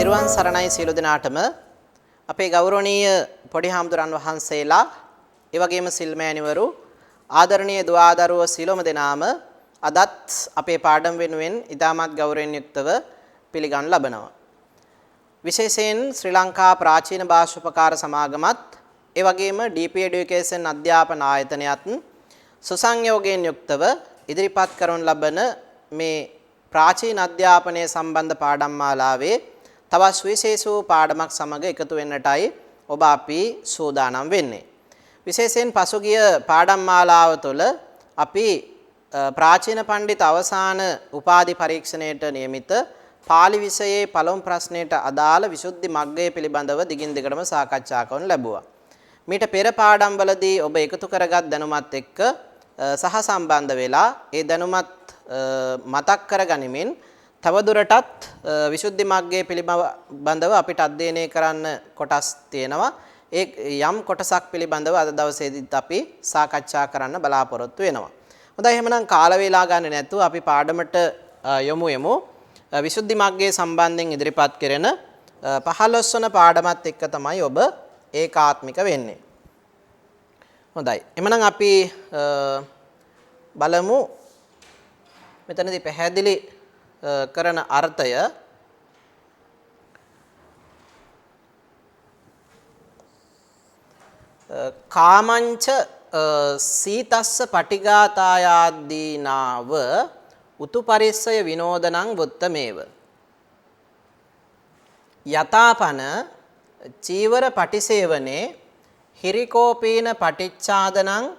තෙරුවන් සරණයි සියලු දෙනාටම අපේ ගෞරවනීය පොඩි හාමුදුරන් වහන්සේලා ඒ වගේම සිල්මෑණිවරු ආදරණීය දුවදරුවෝ සියලුම දෙනාම අදත් අපේ පාඩම් වෙනුවෙන් ඉතාමත් ගෞරවයෙන් යුක්තව පිළිගනු ලබනවා. විශේෂයෙන් ශ්‍රී ලංකා ප්‍රාචීන භාෂෝපකාර සමාගමත් ඒ වගේම DP Education අධ්‍යාපන ආයතනයත් සුසංයෝගයෙන් යුක්තව ඉදිරිපත් කරන ලබන මේ ප්‍රාචීන අධ්‍යාපනයේ සම්බන්ධ පාඩම් මාලාවේ තවත් විශේෂ වූ පාඩමක් සමග එකතු වෙන්නටයි ඔබ අපි සූදානම් වෙන්නේ. විශේෂයෙන් පසුගිය පාඩම් මාලාව තුළ අපි ප්‍රාචීන පඬිත් අවසාන උපාධි පරීක්ෂණයට නියමිත පාලි විෂයේ පළමු ප්‍රශ්නයට අදාළ විසුද්ධි මග්ගය පිළිබඳව දිගින් දිගටම සාකච්ඡා කරනු ලැබුවා. මීට පෙර පාඩම්වලදී ඔබ එකතු කරගත් දැනුමත් එක්ක සහසම්බන්ධ වෙලා ඒ දැනුමත් මතක් කරගනිමින් තවදුරටත් විසුද්ධි මග්ගයේ පිළිබඳව අපිට අධ්‍යයනය කරන්න කොටස් තියෙනවා. ඒ යම් කොටසක් පිළිබඳව අද දවසේදීත් අපි සාකච්ඡා කරන්න බලාපොරොත්තු වෙනවා. හොඳයි එහෙනම් කාල වේලා ගන්න නැතුව අපි පාඩමට යමු. විසුද්ධි මග්ගයේ සම්බන්ධයෙන් ඉදිරිපත් කරන 15 වන පාඩමත් එක්ක තමයි ඔබ ඒකාත්මික වෙන්නේ. හොඳයි. එහෙනම් අපි බලමු මෙතනදී පැහැදිලි කරන අර්ථය කාමංච සීතස්ස පටිඝාතායාදීනාව උතුපරිස්සය විනෝදනං වුත්තමේව යතාපන චීවර පටිසේවනේ හිරිකෝපීන පටිච්ඡාදනං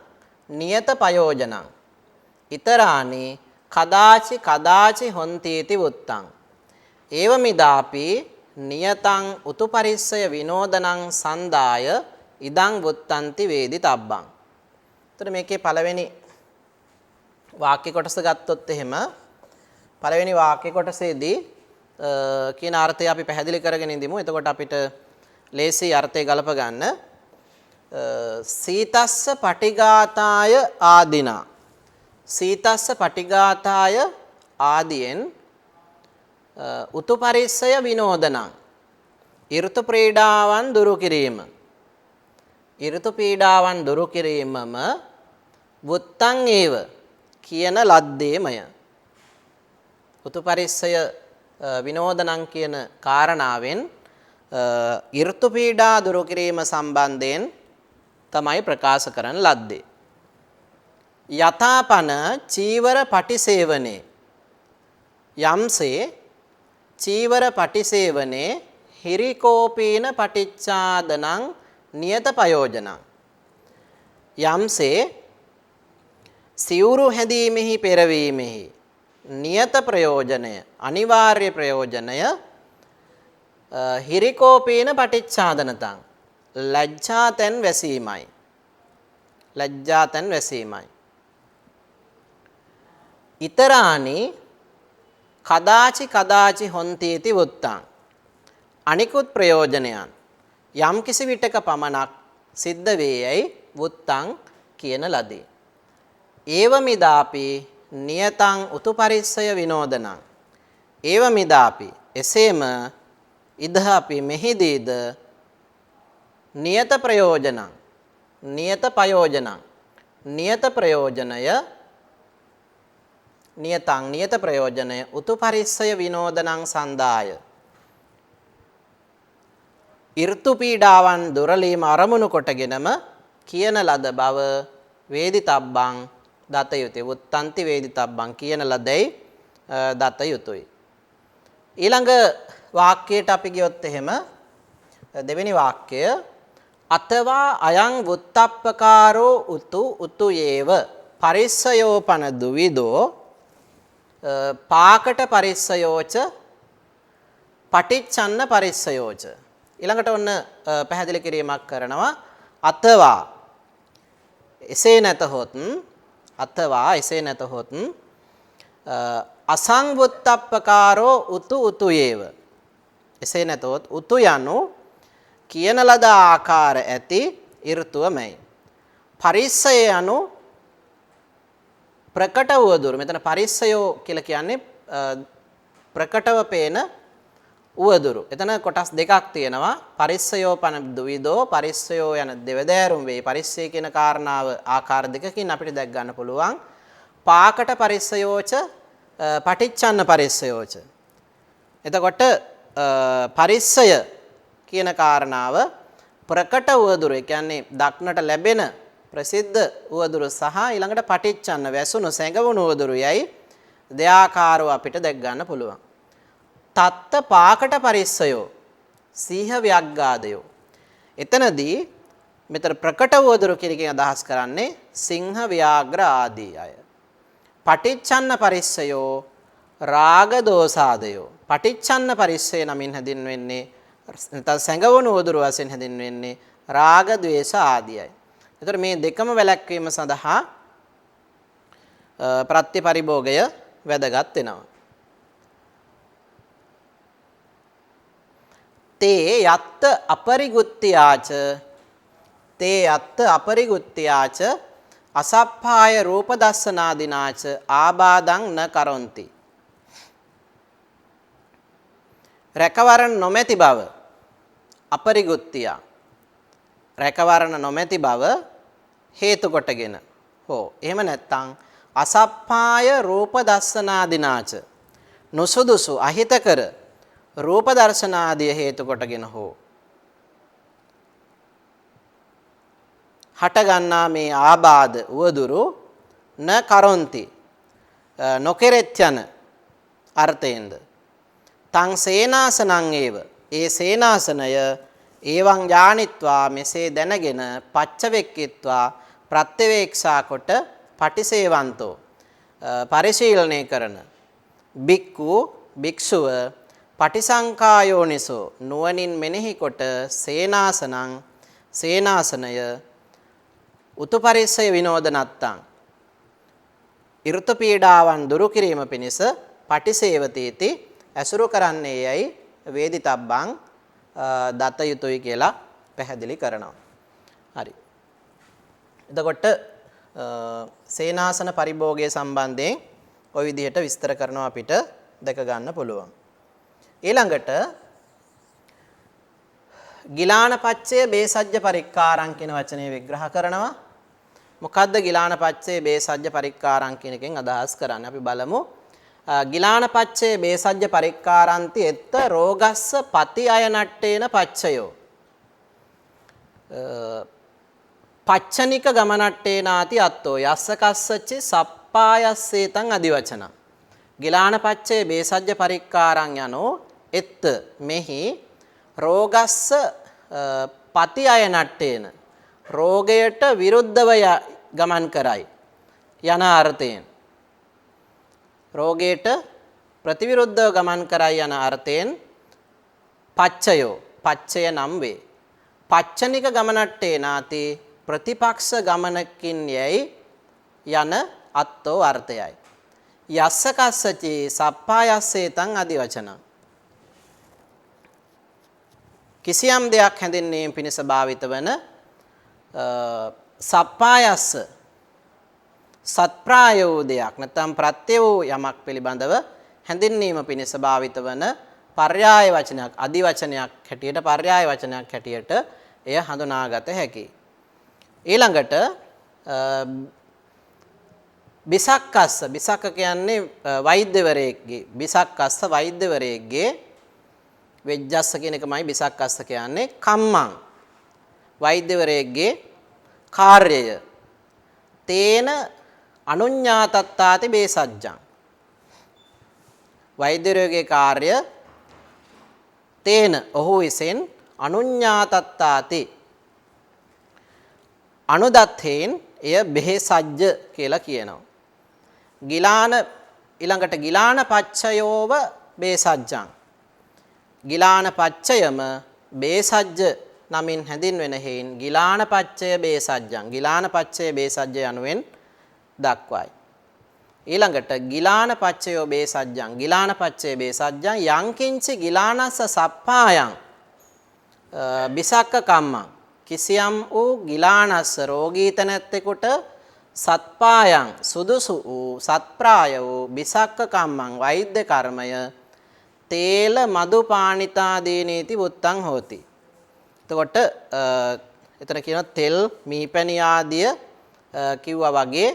නියත පයෝජනං ඊතරානි කදාචි හොන්තීති වුත්තං ඒවමිදාපි නියතං උතුපරිස්සය විනෝදනං සන්දාය ඉදං වුත්තන්ති වේදිතබ්බං. එතකොට මේකේ පළවෙනි වාක්‍ය කොටස ගත්තොත් එහෙම පළවෙනි වාක්‍ය කොටසේදී කියන අර්ථය අපි පැහැදිලි කරගෙන ඉඳිමු. එතකොට අපිට ලේසි අර්ථය ගලප ගන්න. සීතස්ස පටිඝාතාය ආදිනා සීතස්ස පටිඝාතාය ආදියෙන් උතුපරිස්සය විනෝදනං ඍතු පීඩාවන් දුරු කිරීම ඍතු පීඩාවන් දුරු කිරීමම වුත්තං ඒව කියන ලද්දේමය. උතුපරිස්සය විනෝදනං කියන කාරණාවෙන් ඍතු පීඩා දුරු කිරීම සම්බන්ධයෙන් තමයි ප්‍රකාශ කරන ලද්දේ. යතාපන චීවර පටිසේවනේ යම්සේ චීවර පටිසේවනේ හිරිකෝපීන පටිච්ඡාදනං නියත පයෝජනං යම්සේ සිවුරු හැදීමෙහි පෙරවීමෙහි නියත ප්‍රයෝජනය අනිවාර්ය ප්‍රයෝජනය හිරිකෝපීන පටිච්ඡාදනතං ලැජ්ජාතෙන් වැසීමයි ඊතරානි කදාචි හොන්තීති වුත්තං අනිකුත් ප්‍රයෝජනයන් යම් කිසි විටක පමණක් සිද්ධ වේයයි වුත්තං කියන ලදී. ඒවමිදාපි නියතං උතුපරිස්සය විනෝදනං ඒවමිදාපි එසේම ඉදහපි මෙහිදීද නියත ප්‍රයෝජනං නියත පයෝජනං නියත ප්‍රයෝජනය නියතං නියත ප්‍රයෝජනය උතුපරිස්සය විනෝදනං සන්දාය ඍතු පීඩාවන් දුරලීම අරමුණු කොටගෙනම කියන ලද බව වේදිතබ්බං දත යුතුය. වුත්තන්ති වේදිතබ්බං කියන ලදයි දත යුතුය. ඊළඟ වාක්‍යයට අපි ගියොත් එහෙම දෙවෙනි වාක්‍යය අතවා අයං වුත්තප්පකාරෝ උතු පරිස්සයෝපන දුවිදෝ පාකට පරිස්සයෝච පටිච්චන්න පරිස්සයෝච. ඊළඟට ඔන්න පැහැදිලි කිරීමක් කරනවා අතවා එසේ නැතහොත් අසංවුත්තප්පකාරෝ උතුයේව එසේ නැතොත් උතු යනු කියන ලද ආකාර ඇති ඍතුවමයි. පරිස්සය යනු ප්‍රකට වූ දුරු. මෙතන පරිස්සයෝ කියලා කියන්නේ ප්‍රකටව පේන උවදුරු. එතන කොටස් දෙකක් තියෙනවා. පරිස්සයෝ පන දුවිදෝ පරිස්සයෝ යන දෙවදෑරුම් වේ. පරිස්සය කියන කාරණාව ආකාර දෙකකින් අපිට දැක් ගන්න පුළුවන්. පාකට පරිස්සයෝච පටිච්චන්න පරිස්සයෝච. එතකොට පරිස්සය කියන කාරණාව ප්‍රකට උවදුරු. ඒ කියන්නේ දක්නට ලැබෙන ප්‍රසිද්ධ උවදුරු සහ ඊළඟට පටිච්චන්න වැසුණු සැඟවුණු උවදුරු යයි දෙආකාරව අපිට දැක් ගන්න පුළුවන්. තත්ත පාකට පරිස්සයෝ සීහ ව්‍යග්ගාදයෝ. එතනදී මෙතන ප්‍රකට උවදුරු කියන එකෙන් අදහස් කරන්නේ සිංහ ව්‍යාග්‍ර ආදී අය. පටිච්චන්න පරිස්සයෝ රාග දෝසාදයෝ. පටිච්චන්න පරිස්සය නමින් හැඳින්වෙන්නේ නැත්නම් සැඟවුණු උවදුරු වශයෙන් හැඳින්වෙන්නේ රාග ద్వේෂ ආදීයි. එතකොට මේ දෙකම වැළැක්වීම සඳහා ප්‍රත්‍ය පරිභෝගය වැදගත් වෙනවා. තේ යත්ත අපරිගුත්ත්‍යාච තේ යත්ත අපරිගුත්ත්‍යාච අසප්පාය රූප දස්සනාදිනාච ආබාධං න කරොන්ති. රැකවරණ නොමැති බව අපරිගුත්ත්‍යා රැකවරණ නොමැති බව හේතු කොටගෙන හෝ එහෙම නැත්නම් අසප්පාය රූප දස්සනාදිනාච නොසුදුසු අහිතකර රූප දර්ශනාදිය හේතු කොටගෙන හෝ හට ගන්නා මේ ආබාධ උවදුරු න කරොන්ති නොකෙරෙත් යන අර්ථයෙන්ද තං සේනාසනං ඒව ඒ සේනාසනය ඒවං ඥානිත්වා මෙසේ දැනගෙන පච්චවෙක්කිත්වා ප්‍රත්‍යවේක්ෂා කොට පටිසේවන්තෝ පරිශීලනය කරන බික්කු භික්ෂුව පටිසංකායෝනිසෝ නුවණින් මෙනෙහි කොට සේනාසනය උතුපරිස්සය විනෝද නැත්තං ඍතු පීඩාවන් දුරු කිරීම පිණිස පටිසේවතීති ඇසුරු කරන්නේ යයි වේදිතබ්බං දත යුතුයි කියලා පැහැදිලි කරනවා. හරි. එතකොට සේනාසන පරිභෝගය සම්බන්ධයෙන් ওই විදිහට විස්තර කරනවා අපිට දැක ගන්න පුළුවන්. ඊළඟට ගිලානපච්චය බේසජ්ජ පරික්කාරං කියන වචනේ විග්‍රහ කරනවා. මොකද්ද ගිලානපච්චය බේසජ්ජ පරික්කාරං කියන එකෙන් අදහස් කරන්නේ? අපි බලමු. ගිලානපච්චය බේසජ්ජ පරික්කාරන්ති එත්ත රෝගස්ස පති අයනට්ටේන පච්චයෝ පච්චනික ගමනට්ටේනාති අත්තෝ යස්ස කස්සච්චි සප්පායස්සේතං අදිවචන. ගිලානපච්චය බේසජ්ජ පරික්කාරං යනෝ එත්ත මෙහි රෝගස්ස පති අයනට්ටේන රෝගයට විරුද්ධව ගමන් කරයි යන අර්ථයෙන් රෝගයට ප්‍රතිවිරුද්ධව ගමන් කරයි යන අර්ථයෙන් පච්චයෝ පච්චය නම් වේ. පච්චනික ගමනට්ටේ නාති ප්‍රතිපක්ෂ ගමනකින් යයි යන අත්තෝ අර්ථයයි. යස්ස කස්සචි සප්පායස්සේතං අදි වචන. කිසියම් දෙයක් හැඳින්වීම පිණිස භාවිත වන සප්පායස්ස සත්ප්‍රාය වූ දෙයක් නැත්නම් ප්‍රත්‍ය වූ යමක් පිළිබඳව හැඳින්වීම පිණිස භාවිත වන පර්යාය වචනයක් අදි වචනයක් හැටියට පර්යාය වචනයක් හැටියට එය හඳුනාගත හැකියි. ඊළඟට බිසක්කස්ස බිසක්ක කියන්නේ වෛද්‍යවරයෙක්ගේ බිසක්කස්ස වෛද්‍යවරයෙක්ගේ වෙජ්ජස්ස කියන එකමයි බිසක්කස්ස කියන්නේ කම්මං වෛද්‍යවරයෙක්ගේ කාර්යය තේන අනුඤ්ඤාතත්තාති බේසජ්ජං වෛද්‍යවරයෙකුගේ කාර්ය තේන ඔහු විසින් අනුඤ්ඤාතත්තාති අනුදත්තේන් එය බෙහෙසජ්ජ කියලා කියනවා. ගිලාන ඊළඟට ගිලාන පච්චයෝව බේසජ්ජං ගිලාන පච්චයම බේසජ්ජ නමින් හැඳින්වෙන හේයින් ගිලාන පච්චය බේසජ්ජං ගිලාන පච්චය බේසජ්ජ යනුවෙන් දක්වයි. ඊළඟට ගිලාන පච්චයෝ බේසජ්ජං ගිලාන පච්චය බේසජ්ජං යංකින්චි ගිලානස්ස සප්පායං බිසක්ක කම්මං කිසියම් වූ ගිලානස්ස රෝගී තැනැත්තෙකුට සත්පායං සුදුසු වූ සත්ප්‍රාය වූ බිසක්ක කම්මං වෛද්‍ය කර්මය තේල මදු පාණිතාදීනීති වුත්තං හෝති. එතකොට එතන කියන තෙල් මීපැණි ආදිය කිව්වා වගේ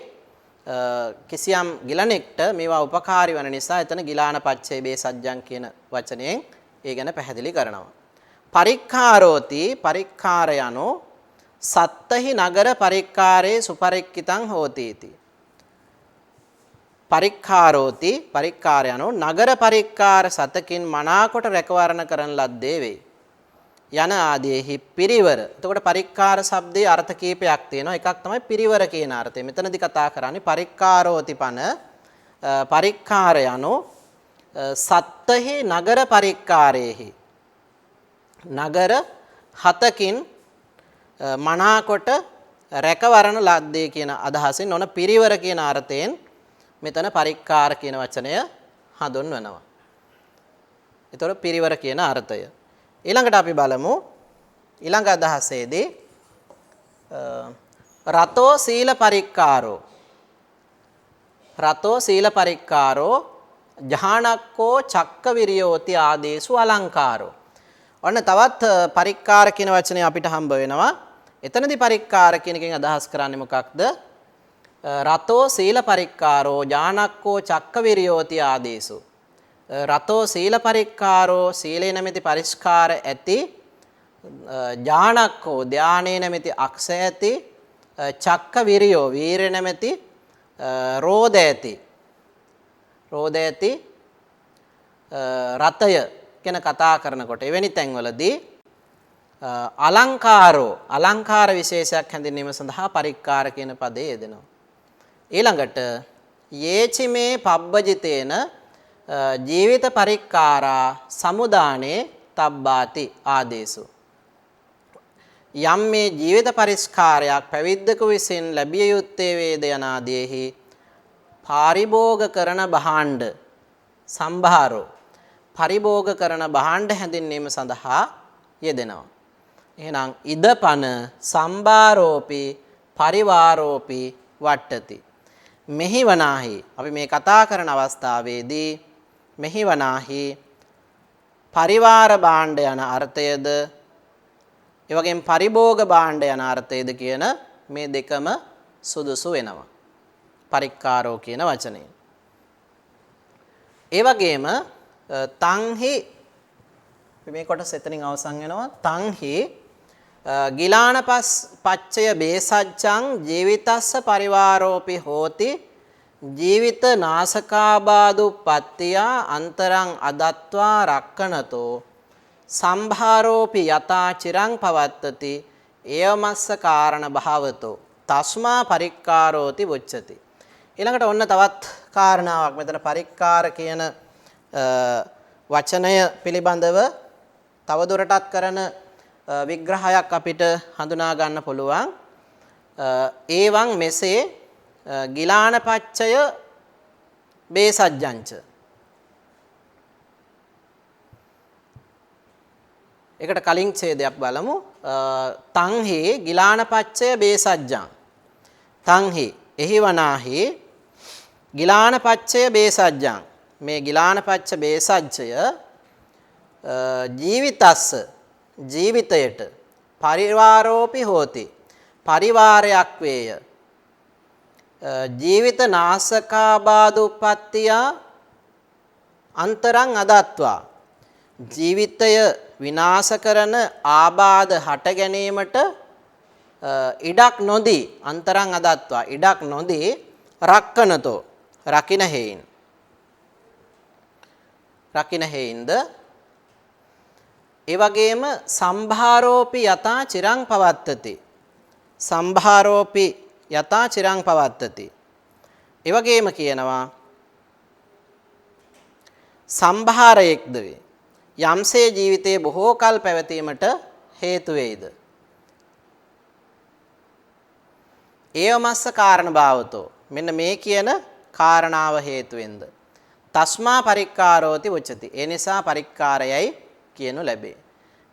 කිසියම් ගිලනෙක්ට මේවා උපකාරී වන නිසා එතන ගිලාන පච්චේ බේසජ්ජං කියන වචනයෙන් ඒ ගැන පැහැදිලි කරනවා. පරික්ඛාරෝති පරික්ඛාර යනෝ සත්තහි නගර පරික්ඛාරේ සුපරික්කිතං හෝති इति. පරික්ඛාරෝති පරික්ඛාර යනෝ නගර පරික්ඛාර සතකින් මනාකොට රැකවරණ කරන ලද්දේ වේ. යන ආදීෙහි පිරිවර. එතකොට පරික්ඛාර શબ્දයේ අර්ථ කීපයක් තියෙනවා. එකක් තමයි පිරිවර කියන අර්ථය. මෙතනදී කතා කරන්නේ පරික්ඛාරෝති පන පරික්ඛාර යනෝ සත්තහි නගර පරික්ඛාරේහි. නගර හතකින් මනාකොට රැකවරණ ලද්දේ කියන අදහසින් ඔන පිරිවර කියන අර්ථයෙන් මෙතන පරික්ඛාර කියන වචනය හඳුන්වනවා. ඒතකොට පිරිවර කියන අර්ථය. ඊළඟට අපි බලමු ඊළඟ අදහසේදී රතෝ සීල පරික්ඛාරෝ රතෝ සීල පරික්ඛාරෝ ජහානක්කෝ චක්ක විරියෝති ආදේසු අලංකාරෝ. ඔන්න තවත් පරික්ඛාර කියන වචනය අපිට හම්බ වෙනවා. එතනදී පරික්ඛාර කියන එකෙන් අදහස් කරන්නේ මොකක්ද? රතෝ සීල පරික්ඛාරෝ ජානක්කෝ චක්ක විරියෝති ආදේසු. රතෝ සීල පරික්ඛාරෝ සීලේ නැමැති පරිස්කාර ඇති ජානක්කෝ ධානේ නැමැති අක්ෂය ඇති චක්ක විරියෝ වීරය නැමැති රෝධ ඇති රතය ගැන කතා කරනකොට එවැනි තැන්වලදී අලංකාර විශේෂයක් හැඳින්වීම සඳහා පරික්ඛාර කියන පදේ යෙදෙනවා. ඊළඟට යේචිමේ පබ්බජිතේන ජීවිත පරික්ඛාරා සමුදානේ තබ්බාති ආදේසු. යම් මේ ජීවිත පරිස්කාරයක් පැවිද්දකු විසින් ලැබිය යුත්තේ වේද යන ආදීෙහි පාරිභෝග කරන භාණ්ඩ සම්භාරෝ පරිභෝග කරන භාණ්ඩ හැඳින්වීම සඳහා යෙදෙනවා. එහෙනම් ඉදපන සම්භාරෝපි පරිවාරෝපි වට්ටති. මෙහිවනාහි අපි මේ කතා කරන අවස්ථාවේදී මෙහිවනාහි පරිවාර භාණ්ඩ යන අර්ථයද ඒ වගේම පරිභෝග භාණ්ඩ යන අර්ථයද කියන මේ දෙකම සුදුසු වෙනවා පරික්ඛාරෝ කියන වචනයෙන්. ඒ වගේම තංහි මේ කොටස එතනින් අවසන් වෙනවා. තංහි ගිලාන පච්චය බේසජ්ජං ජීවිතස්ස පරිවාරෝපි හෝති ජීවිත නාසකාබාදුප්පත්තියා අන්තරං අදත්වා රක්කනතෝ සම්භාරෝපි යතා චිරං පවත්තති ඒවමස්ස කාරණ භාවතෝ තස්මා පරික්ඛාරෝති වොච්චති. ඊළඟට ඔන්න තවත් කාරණාවක් මෙතන පරික්ඛාර කියන වචනය පිළිබඳව තවදුරටත් කරන විග්‍රහයක් අපිට හඳුනා ගන්න පුළුවන්. ඒවං මෙසේ ගිලාන පච්චය බේසජ්ජංච. එකට කලින් ඡේදයක් බලමු. තංහි ගිලාන පච්චය බේසජ්ජං. තංහි එහි වනාහි ගිලාන පච්චය බේසජ්ජං. මේ ගිලාන පච්ච බේසජ්ජය ජීවිතස්ස ජීවිතයට පරිවාරෝපි හෝති පරිවාරයක් වේය. ජීවිත නාසකාබාදුප්පත්තියා අන්තරං අදත්වා ජීවිතය විනාශ කරන ආබාධ හට ගැනීමට ඉඩක් නොදී අන්තරං අදත්වා ඉඩක් නොදී රක්කනතෝ රකින්න හේින්ද ඒ වගේම සම්භාරෝපි යතා චිරං පවත්තති සම්භාරෝපි යතා චිරං පවත්තති. ඒ වගේම කියනවා සම්භාරයෙක්ද වේ යම්සේ ජීවිතයේ බොහෝ කල් පැවතීමට හේතු වේද. ඒවමස්ස කාරණ භාවතෝ මෙන්න මේ කියන කාරණාව හේතුවෙන්ද තස්මා පරික්ඛාරෝති වොච්චති. ඒ නිසා පරික්ඛාරයයි කියනු ලැබේ.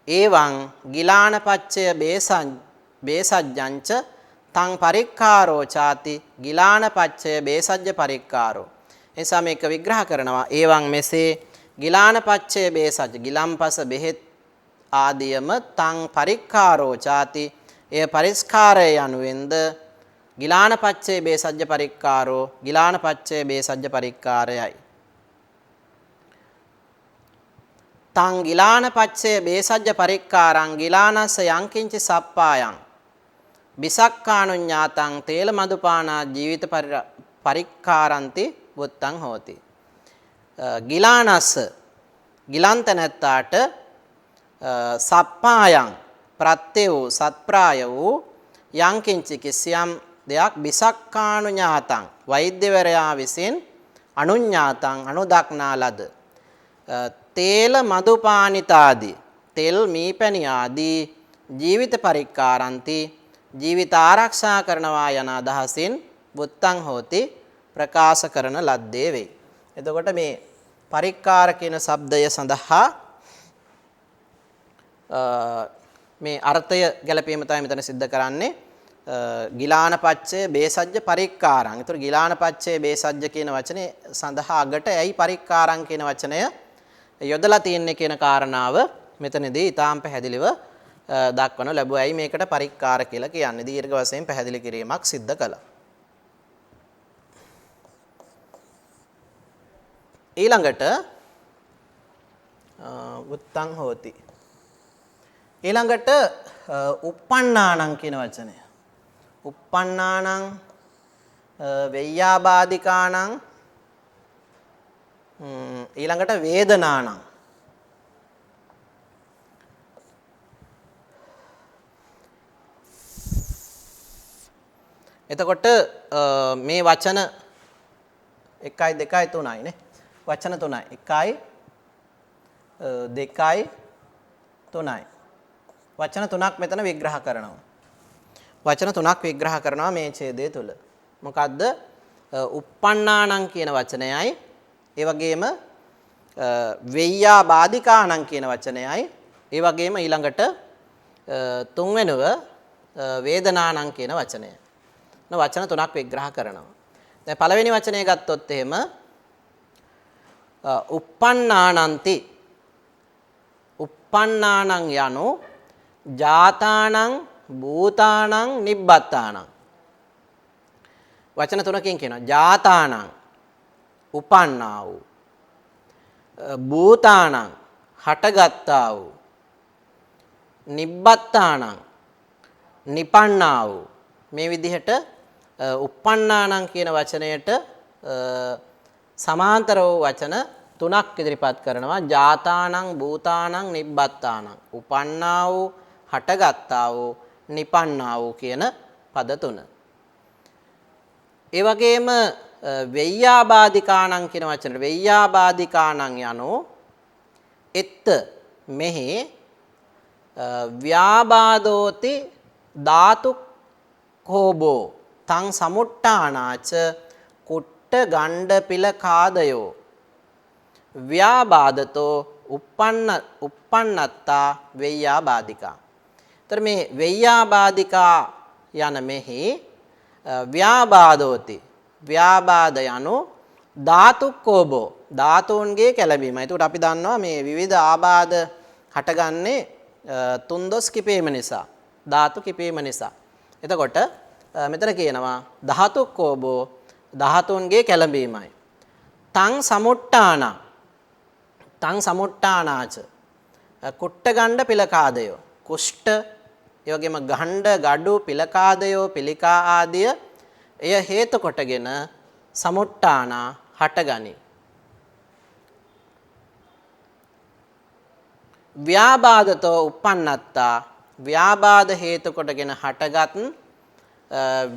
ඒවං ගිලාන පච්චය බේසජ්ජංච තං පරික්ඛාරෝ ചാති ගිලාන පච්චය බේසජ්ජ පරික්ඛාරෝ. එනිසා මේක විග්‍රහ කරනවා. ඒවං මෙසේ ගිලාන පච්චේ බේසජ්ජ ගිලම්පස බෙහෙත් ආදියම තං පරික්කාරෝ ചാති එය පරිස්කාරය යනුවෙන්ද ගිලාන පච්චේ බේසජ්ජ පරික්කාරෝ ගිලාන පච්චේ බේසජ්ජ පරික්කාරයයි. තං ගිලාන පච්චේ බේසජ්ජ පරික්කාරං ගිලානස්ස යංකින්චි සප්පායං බිසක්කානුඤ්ඤාතං තේල මදුපානා ජීවිත පරික්කාරಂತಿ වුත්තං හෝති. ගිලානස්ස ගිලන්ත නැත්තාට සප්පායං ප්‍රත්‍ය වූ සත්ප්‍රාය වූ යංකින්චි කිසියම් දෙයක් බිසක්කානුඤ්ඤාතං වෛද්‍යවරයා විසින් අනුඤ්ඤාතං අනුදක්නා ලද තේල මදුපානිතාදී තෙල් මීපැණි ආදී ජීවිත පරික්කාරಂತಿ ජීවිත ආරක්ෂා කරනවා යන අදහසින් වුත්තං හෝති ප්‍රකාශ කරන ලද්දේ වේ. එතකොට මේ පරික්කාර කියන શબ્දය සඳහා මේ අර්ථය ගැලපීම තමයි මෙතන सिद्ध කරන්නේ. ගිලාන පච්චේ බේසජ්ජ පරික්කාරං. ඒතර ගිලාන පච්චේ බේසජ්ජ කියන වචනේ සඳහා අගට ඇයි පරික්කාරං කියන වචනය යොදලා තියෙන්නේ කියන කාරණාව මෙතනදී ඊටාම් පැහැදිලිව දක්වන ලැබුවා. ඇයි මේකට පරික්කාර කියලා කියන්නේ? දීර්ඝ වශයෙන් පැහැදිලි කිරීමක් සිද්ධ කළා. ඊළඟට උත්තං හෝති. ඊළඟට uppannānaṁ කියන වචනය. uppannānaṁ වෙය්‍යාබාධිකාණං ඊළඟට වේදනාණං. එතකොට මේ වචන 1යි 2යි 3යි නේ. වචන 3යි. 1යි 2යි 3යි. වචන 3ක් මෙතන විග්‍රහ කරනවා. වචන 3ක් විග්‍රහ කරනවා මේ ඡේදය තුල. මොකද්ද? uppannānaṁ කියන වචනයයි ඒ වගේම වෙය්‍යාබාධිකාණං කියන වචනයයි ඒ වගේම ඊළඟට තුන්වෙනුව වේදනාණං කියන වචනය. වචන 3ක් විග්‍රහ කරනවා. දැන් පළවෙනි වචනය ගත්තොත් එහෙම uppannānaṁති uppannānaṁ යනු ජාතානං භූතානං නිබ්බත්තානං. වචන තුනකින් කියනවා. ජාතානං උපන්නා වූ, භූතානං හටගත්තා වූ, නිබ්බත්තානං නිපන්නා වූ. මේ විදිහට uppannānaṁ කියන වචනයට සමාන්තර වූ වචන තුනක් ඉදිරිපත් කරනවා. ජාතානං භූතානං නිබ්බත්තානං. උපන්නා වූ, හටගත්තා වූ, නිපන්නා වූ කියන පද තුන. ඒ වගේම වෙය්‍යාබාධිකාණං කියන වචනේ වෙය්‍යාබාධිකාණං යනු එත්ත මෙහි ව්‍යාබාධෝති ධාතු කෝබෝ තං සමුට්ඨානාච කුට්ට ගණ්ඩ පිල කාදයෝ ව්‍යාබාධතෝ uppannatතා වෙය්‍යාබාධිකා. ତර මේ වෙය්‍යාබාධිකා යන මෙහි ව්‍යාබාධෝති ව්‍යාබාධ යනු ධාතුක්කෝබෝ ධාතුන්ගේ කැළඹීම. ඒකට අපි දන්නවා මේ විවිධ ආබාධ හටගන්නේ තුන්දොස් කිපීම නිසා, ධාතු කිපීම නිසා. එතකොට මෙතන කියනවා ධාතුක්කෝබෝ ධාතුන්ගේ කැළඹීමයි. තං සමුට්ඨාන තං සමුට්ඨානාච කුට්ටගණ්ඩ පිලකාදයෝ කුෂ්ඨ ඒ වගේම ගණ්ඩ gadu පිලකාදයෝ පිලිකා ආදිය එය හේතු කොටගෙන සමුට්ඨාන හටගනි. ව්‍යාබාධතෝ uppannattaa ව්‍යාබාධ හේතු කොටගෙන හටගත්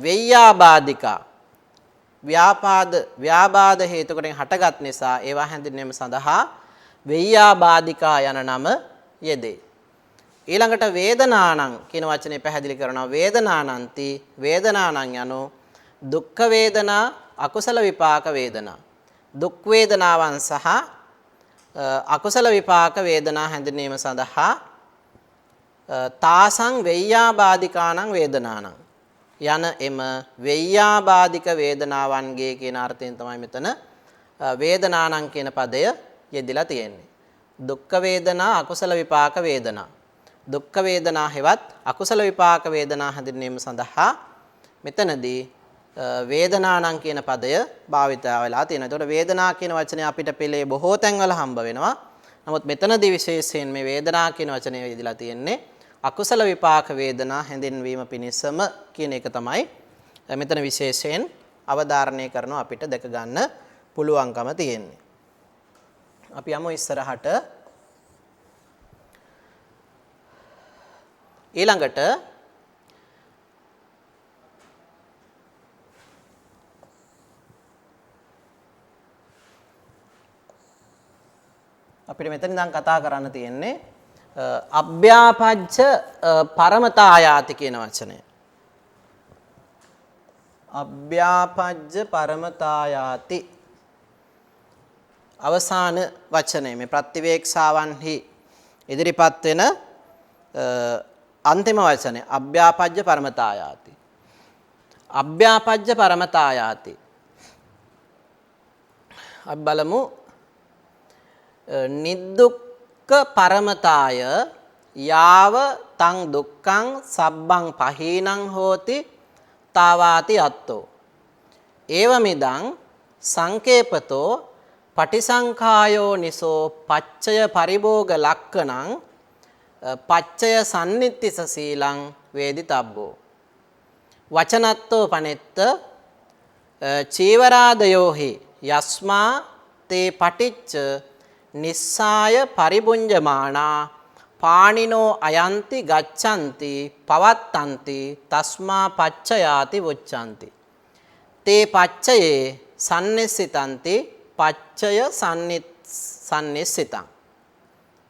වෙය්‍යාබාධිකා ව්‍යාබාධ හේතු කොටගෙන හටගත් නිසා ඒවා හැඳින්වීම සඳහා වෙය්‍යාබාධිකා යන නම යෙදේ. ඊළඟට වේදනාණං කියන වචනේ පැහැදිලි කරනවා. වේදනාණන්ති වේදනාණං යනු දුක්ඛ වේදනා අකුසල විපාක වේදනා. දුක් වේදනාවන් සහ අකුසල විපාක වේදනා හැඳින්වීම සඳහා තාසං වෙය්‍යාබාධිකාණං වේදනාණං යන එම වෙය්‍යාබාධික වේදනාවන්ගේ කියන අර්ථයෙන් තමයි මෙතන වේදනාණං කියන පදය යෙදিলা තියෙන්නේ. දුක්ඛ වේදනා අකුසල විපාක වේදනා. දුක්ඛ වේදනා හෙවත් අකුසල විපාක වේදනා හැඳින්වීම සඳහා මෙතනදී වේදනාණං කියන පදය භාවිතා වෙලා තියෙනවා. ඒතකොට වේදනා කියන වචනය අපිට පෙළේ බොහෝ තැන්වල හම්බ වෙනවා. නමුත් මෙතනදී විශේෂයෙන් මේ වේදනා කියන වචනය යෙදিলা තියෙන්නේ අකුසල විපාක වේදනා හැඳින්වීම පිණිසම කියන එක තමයි මෙතන විශේෂයෙන් අවධාරණය කරනවා අපිට දැක ගන්න පුළුවන්කම තියෙන්නේ. අපි යමු ඉස්සරහට. ඊළඟට අපිට මෙතන ඉඳන් කතා කරන්න තියෙන්නේ අභ්‍යාපජ්ජ පරමතායාති කියන වචනය. අභ්‍යාපජ්ජ පරමතායාති අවසාන වචනය මේ ප්‍රතිවේක්ෂාවන්හි ඉදිරිපත් වෙන අන්තිම වචනය අභ්‍යාපජ්ජ පරමතායාති. අභ්‍යාපජ්ජ පරමතායාති. අපි බලමු නිද්දුක්ඛ පරමතාය යාව තං දුක්ඛං සබ්බං පහීනං හෝති තාවාති අත්තෝ ඒවමිදං සංකේපතෝ පටිසංඛායෝ නිසෝ පච්චය පරිභෝග ලක්ඛණං පච්චය සම්නිත්තිස සීලං වේදිතබ්බෝ වචනත්තෝ පනෙත්ත චීවරාදයෝහි යස්මා තේ පටිච්ච නිස්සාය පරිබුඤ්ජමානා පාණිනෝ අයන්ති ගච්ඡanti පවත්තන්ති තස්මා පච්චයාති වොච්ඡanti තේ පච්චයේ සම්නිස්සිතන්ති පච්චය සම්නිස්සිතං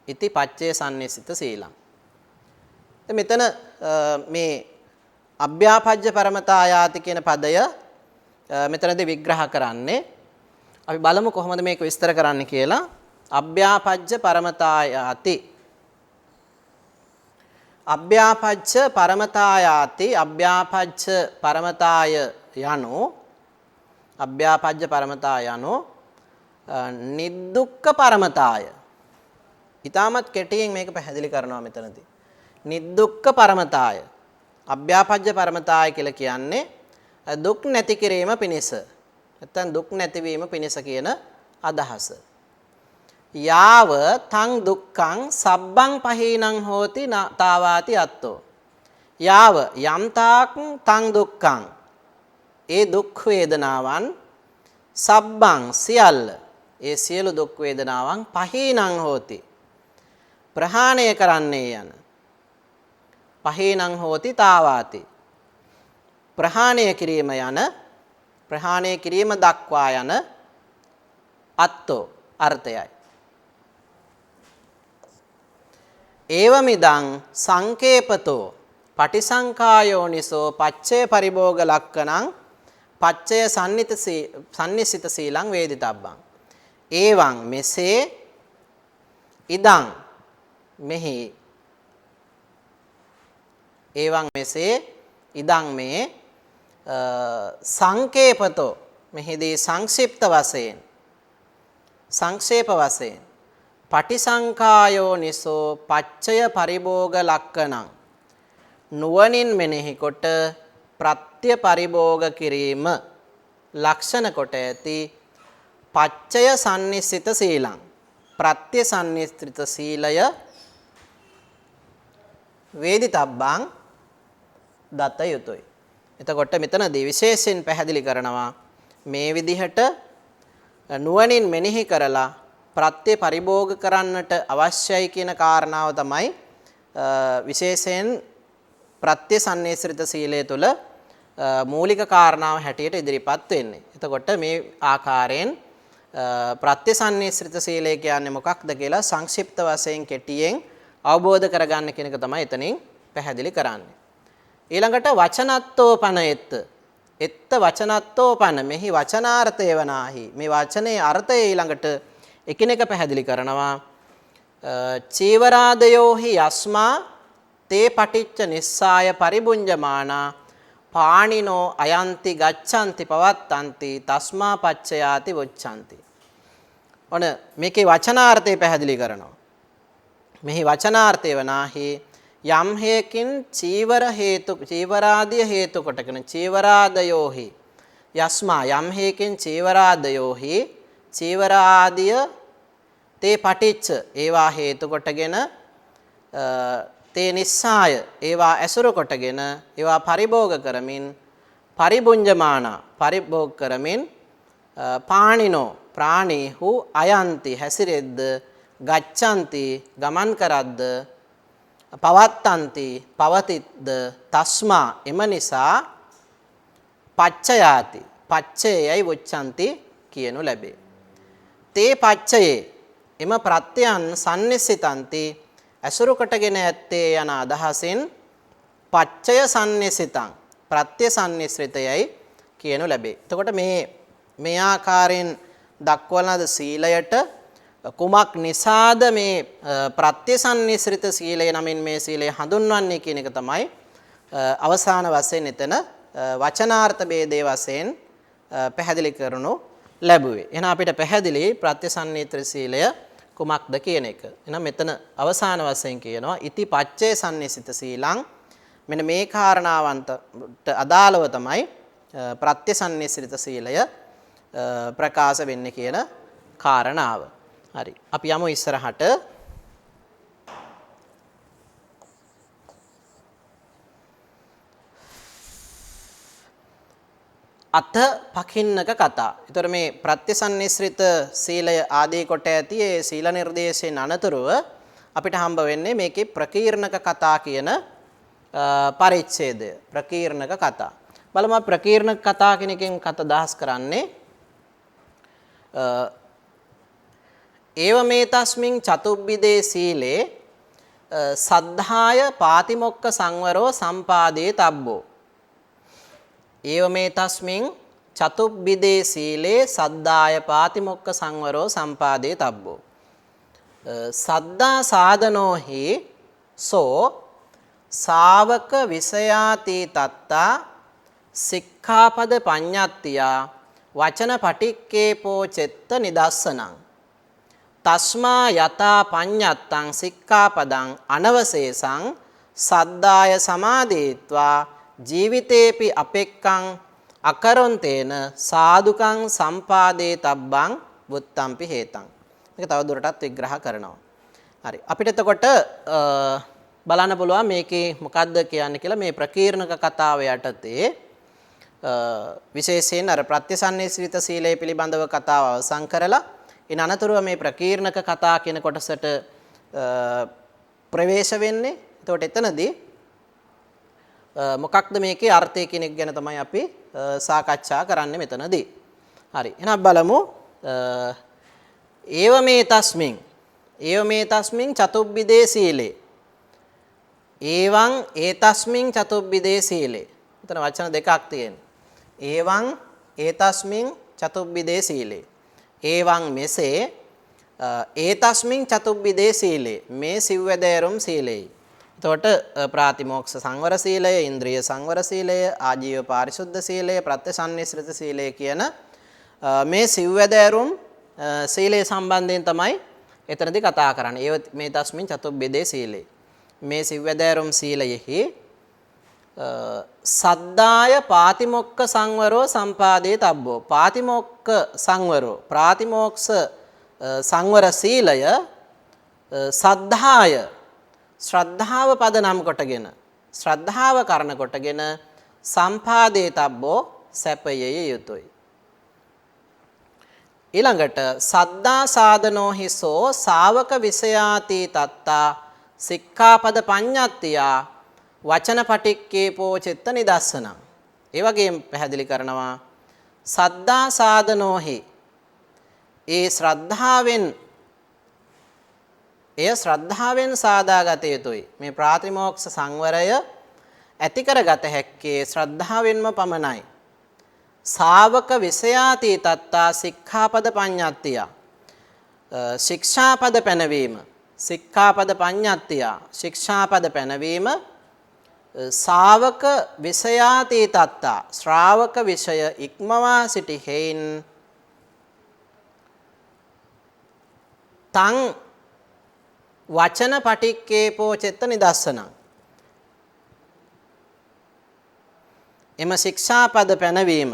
ඉති පච්චය සම්නිස්සිත සීලං. මෙතන මේ අභ්‍යාපජ්ජ පරමතායාති කියන පදය මෙතනදී විග්‍රහ කරන්නේ. අපි බලමු කොහොමද මේක විස්තර කරන්න කියලා. අභ්‍යාපජ්ජ පරමතායාති අභ්‍යාපජ්ජ පරමතායාති අභ්‍යාපජ්ජ පරමතාය යනෝ අභ්‍යාපජ්ජ පරමතාය යනෝ නිද්දුක්ඛ පරමතාය. ඊටමත් කෙටියෙන් මේක පැහැදිලි කරනවා මෙතනදී. නිද්දුක්ඛ පරමතාය අභ්‍යාපජ්ජ පරමතාය කියලා කියන්නේ දුක් නැති කිරීම පිණිස නැත්නම් දුක් නැතිවීම පිණිස කියන අදහස. යාව තං දුක්ඛං සබ්බං පහීනං හෝති තාවාති අත්තෝ යාව යම්තාක් තං දුක්ඛං ඒ දුක් වේදනාවන් සබ්බං සියල්ල ඒ සියලු දුක් වේදනාවන් පහීනං හෝති ප්‍රහාණය කරන්නේ යන පහීනං හෝති තාවාති ප්‍රහාණය කිරීම යන ප්‍රහාණය කිරීම දක්වා යන අත්තෝ අර්ථයයි. ඒවමිදං සංකේපතෝ පටිසංඛායෝනිසෝ පච්චය පරිභෝග ලක්ඛණං පච්චය සම්නිසිත සීලං වේදිතබ්බං. ඒවං මෙසේ ඉදං මෙහි ඒවං මෙසේ ඉදං මේ සංකේපතෝ මෙහිදී සංක්ෂිප්ත වශයෙන් සංක්ෂේප වශයෙන් පටිසංඛායෝ නිසෝ පච්චය පරිභෝග ලක්ඛණං නුවණින් මෙනෙහි කොට ප්‍රත්‍ය පරිභෝග කිරීම ලක්ෂණ කොට ඇති පච්චය සම්නිස්සිත සීලං ප්‍රත්‍ය සම්නිස්සිත සීලය වේදිතබ්බං දත යුතුය. එතකොට මෙතනදී විශේෂයෙන් පැහැදිලි කරනවා මේ විදිහට නුවණින් මෙනෙහි කරලා ප්‍රත්‍ය පරිභෝග කරන්නට අවශ්‍යයි කියන කාරණාව තමයි විශේෂයෙන් ප්‍රත්‍ය සම්නිස්සිත සීලය තුළ මූලික කාරණාව හැටියට ඉදිරිපත් වෙන්නේ. එතකොට මේ ආකාරයෙන් ප්‍රත්‍ය සම්නිස්සිත සීලය කියන්නේ මොකක්ද කියලා සංක්ෂිප්ත වශයෙන් කෙටියෙන් අවබෝධ කරගන්න කියන එක තමයි එතනින් පැහැදිලි කරන්නේ. ඊළඟට වචනත්තෝපන එත්ත වචනත්තෝපන මෙහි වචනාර්ථය වනාහි මේ වචනේ අර්ථය ඊළඟට එකිනෙක පැහැදිලි කරනවා. චීවරාදයෝහි යස්මා තේ පටිච්ච නිස්සාය පරිබුඤ්ජමානා පාණිනෝ අයන්ති ගච්ඡanti පවත්තන්ති තස්මා පච්චයාති වොච්ඡanti. ඔන මේකේ වචනාර්ථය පැහැදිලි කරනවා. මෙහි වචනාර්ථය වනාහි යම් හේකින් චීවර හේතු චීවරාදිය හේතු කොටගෙන චීවරාදයෝහි යස්මා යම් හේකින් චීවරාදයෝහි චීවරාදිය තේ පටිච්ච ඒවා හේතු කොටගෙන තේ නිස්සාය ඒවා ඇසුරු කොටගෙන ඒවා පරිභෝග කරමින් පරිබුඤ්ජමානා පරිභෝග කරමින් පාණිනෝ ප්‍රාණීහු අයන්ති හැසිරෙද්ද ගච්ඡanti ගමන් කරද්ද පවත්තන්ති පවතිද්ද තස්මා එම නිසා පච්චයාති පච්චයයි වොච්ඡanti කියනු ලැබේ. තේ පච්චයේ එම ප්‍රත්‍යයන් සම්නිසිතන්ති අසුරු කොටගෙන ඇත්තේ යන අදහසින් පච්චය සම්නිසිතං ප්‍රත්‍ය සම්නිස්ෘතයයි කියනු ලැබේ. එතකොට මේ ආකාරයෙන් දක්වන ලද සීලයට කුමක් නිසාද මේ ප්‍රත්‍ය සම්නිස්ෘත සීලය නමින් මේ සීලය හඳුන්වන්නේ කියන එක තමයි අවසාන වශයෙන් එතන වචනාර්ථ ભેදයේ වශයෙන් පැහැදිලි කරනු ලැබුවේ. එහෙනම් අපිට පැහැදිලි ප්‍රත්‍ය සම්නිස්ෘත සීලය කුමක්ද කියන එක. එහෙනම් මෙතන අවසාන වශයෙන් කියනවා ඉති පච්චේ සම්නිසිත සීලං. මෙන්න මේ කාරණාවන්ට අදාළව තමයි ප්‍රත්‍ය සම්නිස්ෘත සීලය ප්‍රකාශ වෙන්නේ කියන කාරණාව. හරි. අපි යමු ඉස්සරහට. අත පකින්නක කතා. ඒතර මේ ප්‍රත්‍යසන්නිස්ෘත සීලය ආදී කොට ඇති ඒ සීල නිර්දේශයෙන් අනතුරුව අපිට හම්බ වෙන්නේ මේකේ ප්‍රකීර්ණක කතා කියන පරිච්ඡේදය. ප්‍රකීර්ණක කතා. බලමු ප්‍රකීර්ණක කතා කියන එකෙන් කත දහස් කරන්නේ ඒව මේ තස්මින් චතුබ්බිදේ සීලේ සද්ධාය පාතිමොක්ඛ සංවරෝ සම්පාදේ තබ්බෝ. ඒව මේ තස්මින් චතුබ්බිදේ සීලේ සද්ධාය පාතිමොක්ඛ සංවරෝ සම්පාදේ තබ්බෝ. සද්දා සාධනෝහි සෝ ශාවක විෂයාති තත්තා සික්ඛාපද පඤ්ඤත්තියා වචන පටික්කේපෝ චෙත්ත නිදස්සනං තස්මා යතා පඤ්ඤත්තං සික්ඛාපදං අනවශේෂං සද්දාය සමාදේත්වා ජීවිතේපි අපෙක්කං අකරොන්තේන සාදුකං සම්පාදේ තබ්බං වුත්තම්පි හේතං. මේක තව දුරටත් විග්‍රහ කරනවා. හරි. අපිට එතකොට බලන්න පුළුවන් මේකේ මොකද්ද කියන්නේ කියලා මේ ප්‍රකීර්ණක කතාව යටතේ විශේෂයෙන් අර ප්‍රත්‍යසන්නිස්ෘත සීලය පිළිබඳව කතාව අවසන් කරලා ඉන් අනතුරුව මේ ප්‍රකීර්ණක කතා කියන කොටසට ප්‍රවේශ වෙන්නේ. එතකොට එතනදී මොකක්ද මේකේ අර්ථය කියන එක ගැන තමයි අපි සාකච්ඡා කරන්නේ මෙතනදී. හරි. එහෙනම් බලමු ඒව මේ තස්මින් චතුබ්බිදේ සීලේ. ඒවං ඒතස්මින් චතුබ්බිදේ සීලේ. එතන වචන දෙකක් තියෙනවා. ඒවං ඒතස්මින් චතුබ්බිදේ සීලේ. ඒවං මෙසේ ඒතස්මින් චතුබ්බිදේ සීලේ මේ සිව්වැදෑරුම් සීලේ. එතකොට ප්‍රාතිමෝක්ෂ සංවර සීලය, ඉන්ද්‍රිය සංවර සීලය, ආජීව පාරිශුද්ධ සීලය, ප්‍රත්‍යසන්නිස්ෘත සීලය කියන මේ සිව්වැදෑරුම් සීලය සම්බන්ධයෙන් තමයි එතනදී කතා කරන්නේ. ඒ මේ තස්මින් චතුබ්බිදේ සීලේ. මේ සිව්වැදෑරුම් සීලයෙහි සද්දාය පාතිමොක්ඛ සංවරෝ සම්පාදේ තබ්බෝ. පාතිමොක්ඛ සංවරෝ ප්‍රාතිමෝක්ෂ සංවර සීලය සද්ධාය ශ්‍රද්ධාව පදනම් කොටගෙන ශ්‍රද්ධාව කරන කොටගෙන සම්පාදේ තබ්බෝ සැපයේ යුතුය. ඊළඟට සද්දා සාධනෝ හිසෝ ශාවක විෂයාති තත්තා සික්ඛාපද පඤ්ඤත්තියා වචන පටික්කේපෝ චිත්ත නිදස්සනං. ඒ වගේම පැහැදිලි කරනවා සද්දා සාධනෝහි ඒ ශ්‍රද්ධාවෙන් සාදාගත යුතුයි. මේ ප්‍රාතිමෝක්ෂ සංවරය ඇති කරගත හැක්කේ ශ්‍රද්ධාවෙන්ම පමණයි. ශාවක විෂයාති තත්තා සික්ඛාපද පඤ්ඤත්තියා ශික්ෂාපද පැනවීම සික්ඛාපද පඤ්ඤත්තියා ශික්ෂාපද පැනවීම ශාවක විෂයාති තත්තා ශ්‍රාවක විෂය ඉක්මවා සිටි හේයින් තං වචන පටික්කේපෝ චෙත්ත නිදස්සනං. එම ශික්ෂාපද පැනවීම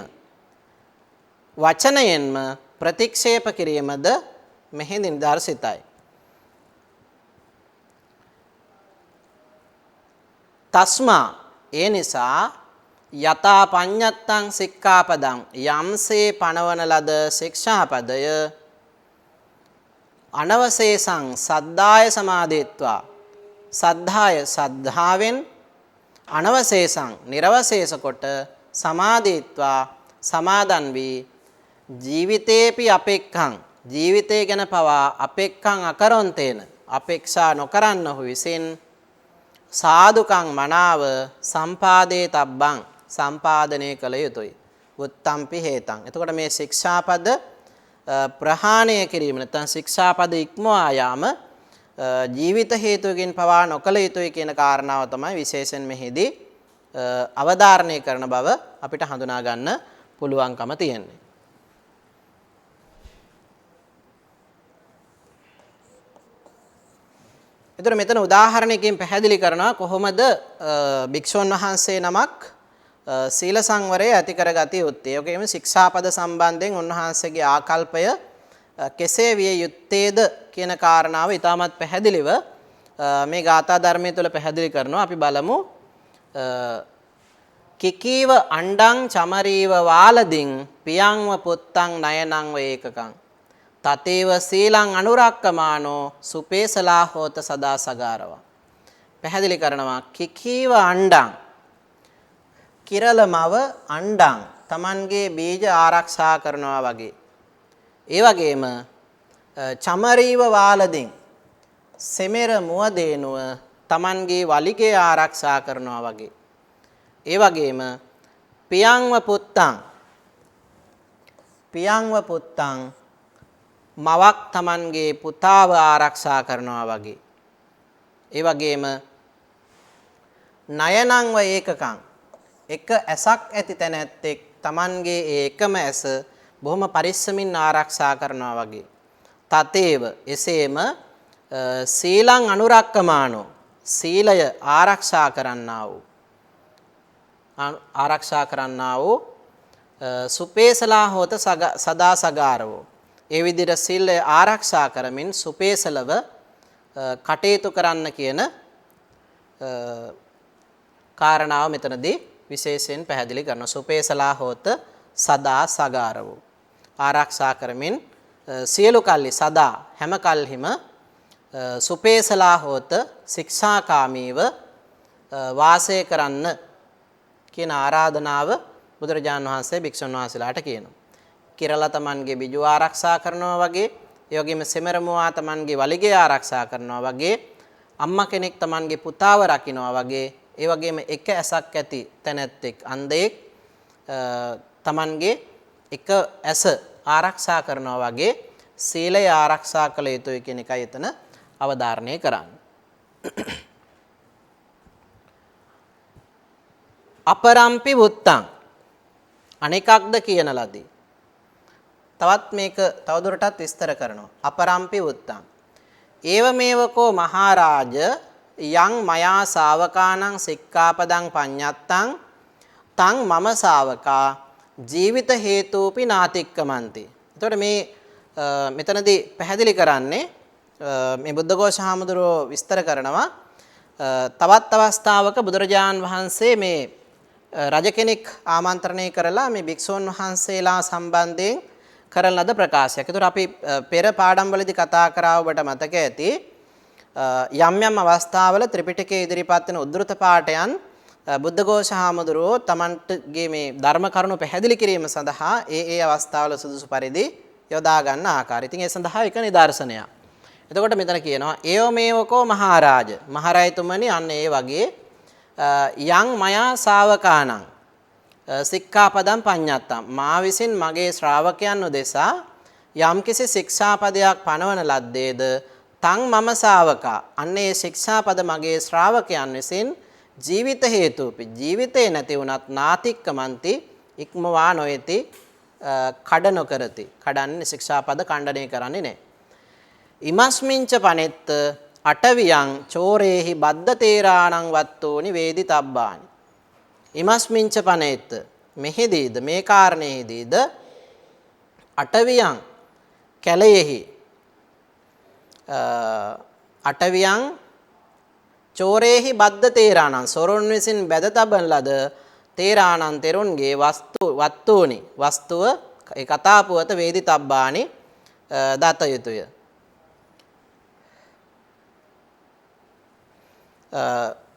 වචනයෙන්ම ප්‍රතික්ෂේප කිරීමද මෙහි නිදර්ශිතයි. තස්මා ඒ නිසා යතා පඤ්ඤත්තං සික්ඛාපදං යම්සේ පනවන ලද ශික්ෂාපදය අනවශේෂං සද්ධාය සමාදේත්වා සද්ධාය සද්ධාවෙන් අනවශේෂං නිර්වශේෂ කොට සමාදේත්වා සමාදන් වී ජීවිතේපි අපෙක්ඛං ජීවිතය ගැන පවා අපෙක්ඛං අකරොන්තේන අපේක්ෂා නොකරන්නහු විසින් සාදුකං මනාව සම්පාදේ තබ්බං සම්පාදනය කළ යුතුය. උත්තම්පි හේතං. එතකොට මේ ශික්ෂාපද ප්‍රහාණය කිරීම නැත්නම් ශික්ෂාපද ඉක්මවා යාම ජීවිත හේතුවකින් පවා නොකළ යුතුයි කියන කාරණාව තමයි විශේෂයෙන් මෙහිදී අවධාරණය කරන බව අපිට හඳුනා ගන්න පුළුවන්කම තියෙන්නේ. එතකොට මෙතන උදාහරණයකින් පැහැදිලි කරනවා කොහොමද භික්ෂුන් වහන්සේ නමක් සීල සංවරය ඇති කරගatiya යුත්තේ. ඒ වගේම ශික්ෂාපද සම්බන්ධයෙන් උන්වහන්සේගේ ආකල්පය කෙසේ විය යුත්තේද කියන කාරණාව ඉතාමත් පැහැදිලිව මේ ගාථා ධර්මයේ තුල පැහැදිලි කරනවා. අපි බලමු. කිකීව අණ්ඩං චමරීව වාලදින් පියංව පුත්තං නයනං වේකකං තතේව සීලං අනුරක්කමානෝ සුපේසලා හෝත සදා සගාරවා. පැහැදිලි කරනවා කිකීව අණ්ඩං කිරලමව අණ්ඩං Tamanගේ බීජ ආරක්ෂා කරනවා වගේ. ඒ වගේම චමරීව වාලදින් සෙමෙර මුවදේනුව Tamanගේ වලිගේ ආරක්ෂා කරනවා වගේ. ඒ වගේම පියංව පුත්තං මවක් Tamanගේ පුතාව ආරක්ෂා කරනවා වගේ. ඒ වගේම නයනංව ඒකකං එක ඇසක් ඇති තැනැත්තෙක් Tamanගේ ඒකම ඇස බොහොම පරිස්සමින් ආරක්ෂා කරනවා වගේ. තතේව එසේම සීලං අනුරක්කමානෝ සීලය ආරක්ෂා කරන්නා වූ සුපේසලා හෝත සදා සගාරවෝ. ඒ විදිහට සීලය ආරක්ෂා කරමින් සුපේසලව කටයුතු කරන්න කියන කාරණාව මෙතනදී විශේෂයෙන් පැහැදිලි කරනවා. සුපේසලා හෝත සදා සගාරවෝ. ආරක්ෂා කරමින් සියලු කල්හි සදා හැම කල්හිම සුපේසලා හෝත ශික්ෂාකාමීව වාසය කරන්න කියන ආරාධනාව බුදුරජාණන් වහන්සේ භික්ෂුන් වහන්සේලාට කියනවා. කිරලා Tamanගේ බිජු ආරක්ෂා කරනවා වගේ, ඒ වගේම සෙමරමුවා Tamanගේ වලිගේ ආරක්ෂා කරනවා වගේ, අම්මා කෙනෙක් Tamanගේ පුතාව රකින්නවා වගේ, ඒ වගේම එක ඇසක් ඇති තැනැත්තෙක් අන්ධයෙක් Tamanගේ එක ඇස ආරක්ෂා කරනවා වගේ සීලය ආරක්ෂා කළ යුතුයි කියන එකයි එතන අවධාරණය කරන්නේ. අපරම්පි වුත්තං අනෙකක්ද කියන ලදී. තවත් මේක තවදුරටත් විස්තර කරනවා. අපරම්පි වුත්තං ඒවමේවකෝ මහරජ යං මයා ශාවකානං සික්ඛාපදං පඤ්ඤත්තං තං මම ශාවකා ජීවිත හේතුපි නාතික්කමන්ති. එතකොට මේ මෙතනදී පැහැදිලි කරන්නේ මේ බුද්ධඝෝෂ හාමුදුරුවෝ විස්තර කරනවා තවත් අවස්ථාවක බුදුරජාන් වහන්සේ මේ රජ කෙනෙක් ආමන්ත්‍රණය කරලා මේ භික්ෂුන් වහන්සේලා සම්බන්ධයෙන් කරන ලද ප්‍රකාශයක්. ඒතර අපි පෙර පාඩම්වලදී කතා කරා ඔබට මතක ඇති යම් යම් අවස්ථාවල ත්‍රිපිටකයේ ඉදිරිපත් වෙන උද්දෘත පාඨයන් බුද්ධඝෝෂ හාමුදුරුවෝ තමන්ගේ මේ ධර්ම කරුණු පැහැදිලි කිරීම සඳහා ඒ අවස්ථාවල සුදුසු පරිදි යොදා ගන්න ආකාරය. ඉතින් ඒ සඳහා එක නිදර්ශනයක්. එතකොට මෙතන කියනවා ඒවමේවකෝ මහරජ මහරජතුමනි අන්න ඒ වගේ යං මයා ශාවකානං සික්ඛාපදං පඤ්ඤත්තං මා විසින් මගේ ශ්‍රාවකයන් උදෙසා යම්කිසි ශික්ෂාපදයක් පනවන ලද්දේද තං මම ශාවකා අන්නේ ශික්ෂාපද මගේ ශ්‍රාවකයන් විසින් ජීවිත හේතුපි ජීවිතේ නැති වුණත් නාතික්කමන්ති ඉක්මවා නොයති කඩ නොකරති කඩන්නේ ශික්ෂාපද ඛණ්ඩණය කරන්නේ නැහැ. ඉමස්මින්ච පනෙත්ත අටවියං චෝරේහි බද්ද තේරාණං වත්තෝනි වේදිතබ්බානි. ඉමස්මින්ච පනෙත්ත මෙහිදීද මේ කාරණේදීද අටවියං කැලයෙහි අටවියං චෝරේහි බද්ද තේරාණං සොරුන් විසින් බැද තබන ලද තේරාණං තෙරුන්ගේ වස්තුනි වස්තුව ඒ කතා පුවත වේදිතබ්බානි දත යුතුය.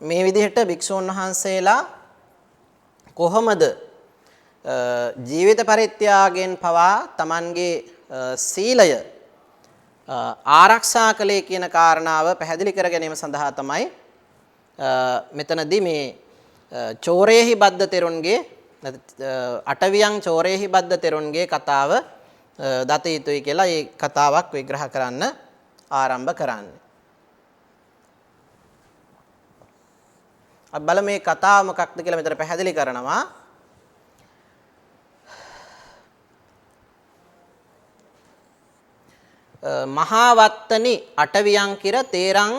මේ විදිහට භික්ෂුන් වහන්සේලා කොහොමද ජීවිත පරිත්‍යාගයෙන් පවා Tamanගේ සීලය ආරක්ෂා කළේ කියන කාරණාව පැහැදිලි කර ගැනීම සඳහා තමයි මෙතනදී මේ චෝරේහි බද්ද තෙරුන්ගේ අටවියං චෝරේහි බද්ද තෙරුන්ගේ කතාව දත යුතුයි කියලා ඒ කතාවක් විග්‍රහ කරන්න ආරම්භ කරන්නේ. බල මේ කතාව මොකක්ද කියලා මෙතන පැහැදිලි කරනවා. මහාවත්තනි අටවියං කිර තේරං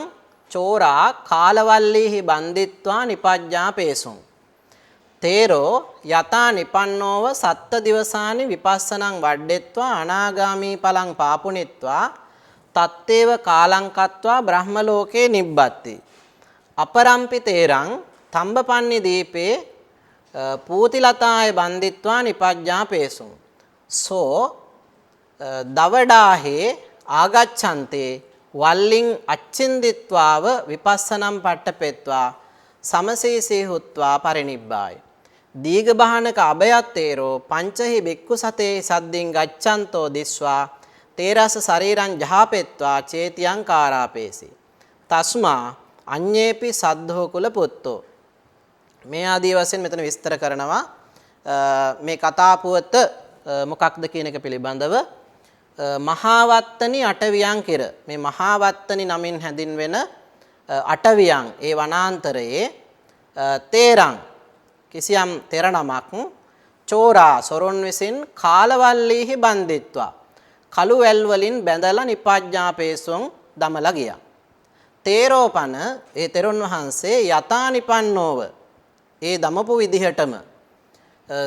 චෝරා කාලවල්ලීහි බන්දිත්වා නිපජ්ජාපේසුං තේරෝ යතා නිපන්නෝව සත්ත දිවසානි විපස්සනං වඩ්ඩෙත්වා අනාගාමී පලං පාපුනිත්වා තත්තේව කාලං කତ୍වා බ්‍රහ්ම ලෝකේ නිබ්බත්ති අපරම්පි තේරං තම්බපන්නි දීපේ පූතිලතාය බන්දිත්වා නිපජ්ජාපේසුං සෝ දවඩාහේ ආගච්ඡන්තේ වල්ලින් අච්චින්දිත්වාව විපස්සනම් පට්ඨපෙත්වා සමසීසී හුත්වා පරිනිබ්බාය දීඝබහනක අභයත්තේරෝ පංචහි බික්ඛු සතේ සද්දින් ගච්ඡන්තෝ දිස්වා තේරස ශරීරං ජහපෙත්වා චේතියං කාරාපේසි තස්මා අඤ්ඤේපි සද්ධෝ කුල පුත්තෝ. මේ ආදී වශයෙන් මෙතන විස්තර කරනවා මේ කතා පුවත මොකක්ද කියන එක පිළිබඳව. මහාවත්තනි අටවියං කිර මේ මහාවත්තනි නමින් හැඳින්වෙන අටවියං ඒ වනාන්තරයේ තේරං කිසියම් තෙර නමක් චෝරා සොරුන් විසින් කාලවල්ලීහි බන්දිත්වා කළු වැල් වලින් බැඳලා නිපජ්ජාපේසුන් දමලා ගියා. තේරෝපන ඒ තෙරුන් වහන්සේ යතානිපන්නෝව ඒ දමපු විදිහටම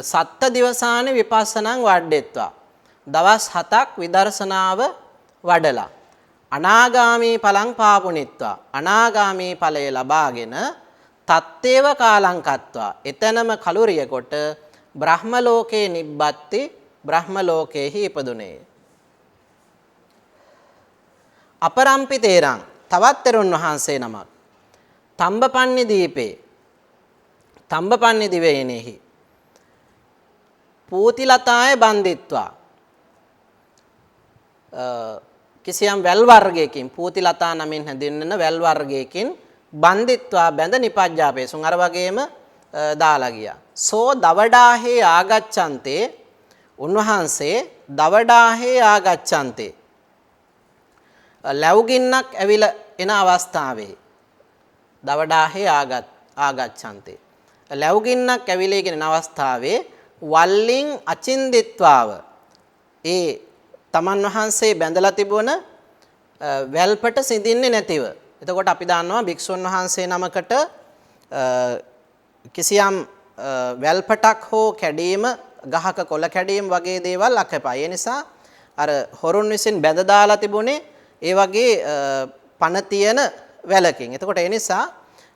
සත්ත දිවසානේ විපස්සනං වඩ්ඩෙත්වා දවස් 7ක් විදර්ශනාව වඩලා අනාගාමී ඵලං පාපුනිත්වා අනාගාමී ඵලය ලබාගෙන තත්තේව කාලං කତ୍වා එතනම කලුරිය කොට බ්‍රහ්ම ලෝකේ නිබ්බත්ති බ්‍රහ්ම ලෝකේහි ඉපදුනේ. අපරම්පි තේරං තවත් තෙරුන් වහන්සේ නමක් තම්බපන්නි දීපේ තම්බපන්නි දිවයිනෙහි පූතිලතාය බන්දිත්වා කිසියම් වැල් වර්ගයකින් පූතිලතා නමින් හැඳින්වෙන වැල් වර්ගයකින් බන්දිත්වා බැඳ නිපජ්ජාපේසුන් අර වගේම දාලා ගියා. සෝ දවඩාහේ ආගච්ඡන්තේ උන්වහන්සේ දවඩාහේ ආගච්ඡන්තේ ලැබුගින්නක් ඇවිල එන අවස්ථාවේ දවඩාහේ ආගච්ඡන්තේ ලැබුගින්නක් ඇවිලගෙන එන අවස්ථාවේ වල්ලින් අචින්දිත්වාව ඒ තමන් වහන්සේ බැඳලා තිබුණ වැල්පට සිඳින්නේ නැතිව. එතකොට අපි දන්නවා භික්ෂුන් වහන්සේ නමකට කිසියම් වැල්පටක් හෝ කැඩීම ගහක කොළ කැඩීම වගේ දේවල් අකපයි. ඒ නිසා අර හොරුන් විසින් බැඳ දාලා තිබුණේ ඒ වගේ පණ තියෙන වැලකින්. එතකොට ඒ නිසා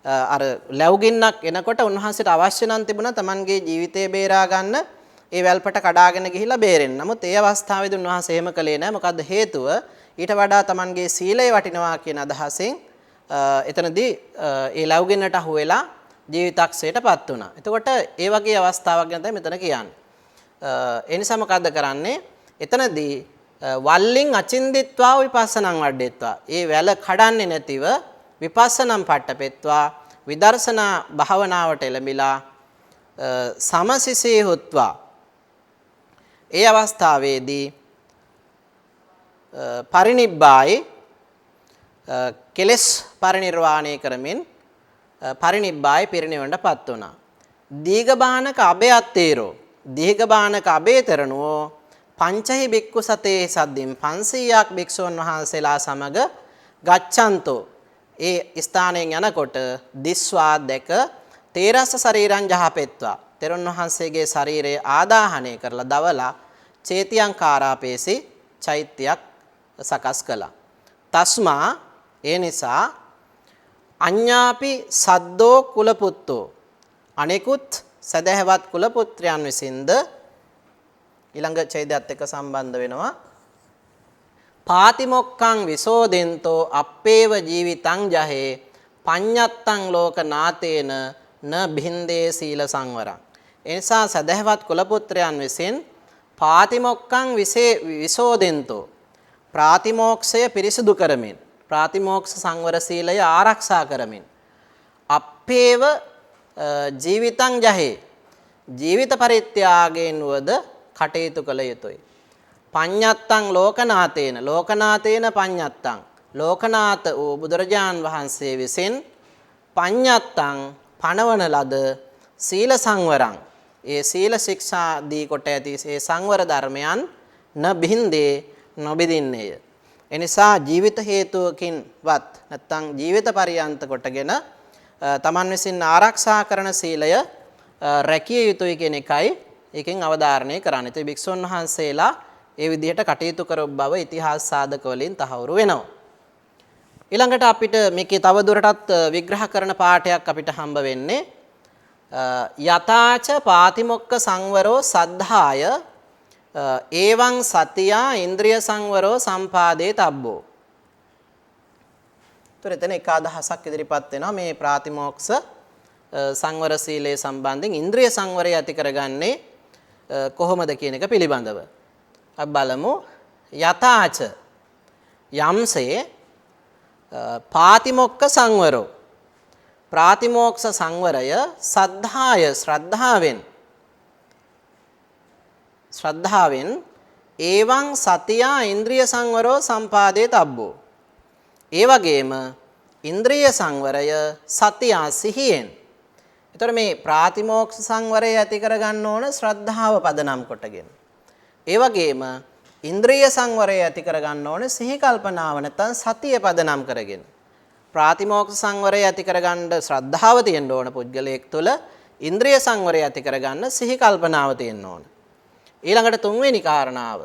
අර ලැබුගින්නක් එනකොට උන්වහන්සේට අවශ්‍ය නම් තිබුණා තමන්ගේ ජීවිතය බේරා ගන්න ඒ වැල්පට කඩාගෙන ගිහිල්ලා බේරෙන්න. නමුත් ඒ අවස්ථාවේදී උන්වහන්සේ එහෙම කළේ නැහැ. මොකද්ද හේතුව? ඊට වඩා තමන්ගේ සීලය වටිනවා කියන අදහසින් එතනදී ඒ ලැබුගින්නට අහු වෙලා ජීවිතක්ෂයටපත් වුණා. එතකොට ඒ වගේ අවස්ථාවක් ගැන තමයි මෙතන කියන්නේ. ඒ නිසා මොකද්ද කරන්නේ? එතනදී වල්ලින් අචින්දිත්වා විපස්සනං වඩ්ඩෙත්වා. ඒ වැල කඩන්නේ නැතිව විපස්සනම් පට්ඨපෙත්වා විදර්ශනා භාවනාවට එළඹිලා සමසිසේ හුත්වා. ඒ අවස්ථාවේදී පරිනිබ්බායි කෙලස් පරිනිර්වාණය කරමින් පරිනිබ්බායි පිරිනිවන්නටපත් වුණා. දීඝබානක අබේත්තේරෝ දීඝබානක අබේතරණෝ පංචහි බික්කු සතේ සද්දින් 500ක් භික්ෂුන් වහන්සේලා සමග ගච්ඡන්තෝ ඒ ස්ථානයෙන් යනකොට දිස්වා දැක තේරස්ස ශරීරං ජහපෙත්වා තෙරුන් වහන්සේගේ ශරීරය ආදාහනය කරලා දවලා චේතියංකාරාපේසි චෛත්‍යයක් සකස් කළා. තස්මා ඒ නිසා අඤ්ඤාපි සද්දෝ කුලපුත්තෝ අනෙකුත් සදහවත් කුලපුත්‍රයන් විසින්ද ඊළඟ ඡේදයත් එක්ක සම්බන්ධ වෙනවා. පාතිමොක්ඛං විසෝදෙන්තෝ අප්පේව ජීවිතං ජහේ පඤ්ඤත්තං ලෝකනාතේන න භින්දේ සීල සංවරං. එනිසා සදහවත් කුලපුත්‍රයන් විසින් පාතිමොක්ඛං විසෝදෙන්තෝ ප්‍රාතිමෝක්ෂය පිරිසිදු කරමින් ප්‍රාතිමෝක්ෂ සංවර සීලය ආරක්ෂා කරමින් අප්පේව ජීවිතං ජහේ ජීවිත පරිත්‍යාගයෙන් වද කටයුතු කළ යුතුය. පඤ්ඤත්තං ලෝකනාතේන ලෝකනාතේන පඤ්ඤත්තං ලෝකනාත වූ බුදුරජාන් වහන්සේ විසින් පඤ්ඤත්තං පණවන ලද සීල සංවරං ඒ සීල ශික්ෂා දී කොට ඇති ඒ සංවර ධර්මයන් න බින්දේ නොබිදින්නේය. එනිසා ජීවිත හේතුවකින්වත් නැත්නම් ජීවිත පරියන්ත කොටගෙන තමන් විසින් ආරක්ෂා කරන සීලය රැකිය යුතුයි කියන එකයි එකෙන් අවධාරණය කරන්නේ. ඒ භික්ෂුන් වහන්සේලා ඒ විදිහට කටයුතු කරව බව ඉතිහාස සාධක වලින් තහවුරු වෙනවා. ඊළඟට අපිට මේකේ තව දුරටත් විග්‍රහ කරන පාඩයක් අපිට හම්බ වෙන්නේ යතාච පාතිමොක්ඛ සංවරෝ සද්ධාය ඒවං සතියා ඉන්ද්‍රිය සංවරෝ සම්පාදේ තබ්බෝ. එතන එක අදහසක් ඉදිරිපත් වෙනවා මේ ප්‍රාතිමෝක්ෂ සංවර සීලයේ සම්බන්ධයෙන් ඉන්ද්‍රිය සංවරය ඇති කරගන්නේ කොහොමද කියන එක පිළිබඳව. අපි බලමු යතාච යම්සේ පාතිමොක්ඛ සංවරෝ ප්‍රාතිමෝක්ෂ සංවරය සද්ධාය ශ්‍රද්ධාවෙන් ඒවං සතියා ඉන්ද්‍රිය සංවරෝ සම්පාදේ තබ්බෝ. ඒ වගේම ඉන්ද්‍රිය සංවරය සතියා සිහියෙන්. ඒතර මේ ප්‍රාතිමෝක්ෂ සංවරය ඇති කරගන්න ඕන ශ්‍රද්ධාව පදනම් කොටගෙන. ඒ වගේම ඉන්ද්‍රිය සංවරය ඇති කරගන්න ඕන සිහි කල්පනාව නැත්නම් සතිය පදනම් කරගෙන. ප්‍රාතිමෝක්ෂ සංවරය ඇති කරගන්න ශ්‍රද්ධාව තියෙන්න ඕන පුද්ගලයෙක් තුළ ඉන්ද්‍රිය සංවරය ඇති කරගන්න සිහි කල්පනාව තියෙන්න ඕන. ඊළඟට තුන්වෙනි කාරණාව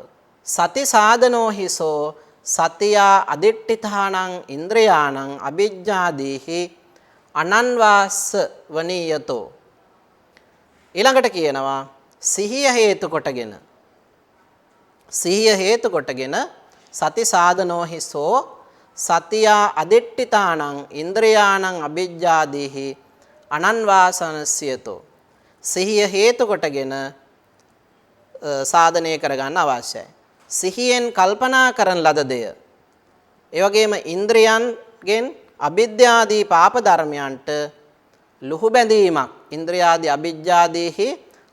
සති සාධනෝ හිසෝ සතියා අදිට්ඨිතානං ඉන්ද්‍රයානං අභිජ්ජාදීහි අනන්වාස්ස වනීයතෝ. ඊළඟට කියනවා සිහිය හේතු කොටගෙන සති සාධනෝ හිසෝ සතියා අදිට්ඨිතානං ඉන්ද්‍රයානං අභිජ්ජාදීහි අනන්වාසනස්යතෝ. සිහිය හේතු කොටගෙන සාධනය කරගන්න අවශ්‍යයි. සිහියෙන් කල්පනා කරන ලද දෙය. ඒ වගේම ඉන්ද්‍රයන්ගෙන් අවිද්‍යාදී පාප ධර්මයන්ට ලුහු බැඳීමක් ඉන්ද්‍රයාදී අවිජ්ජාදීහි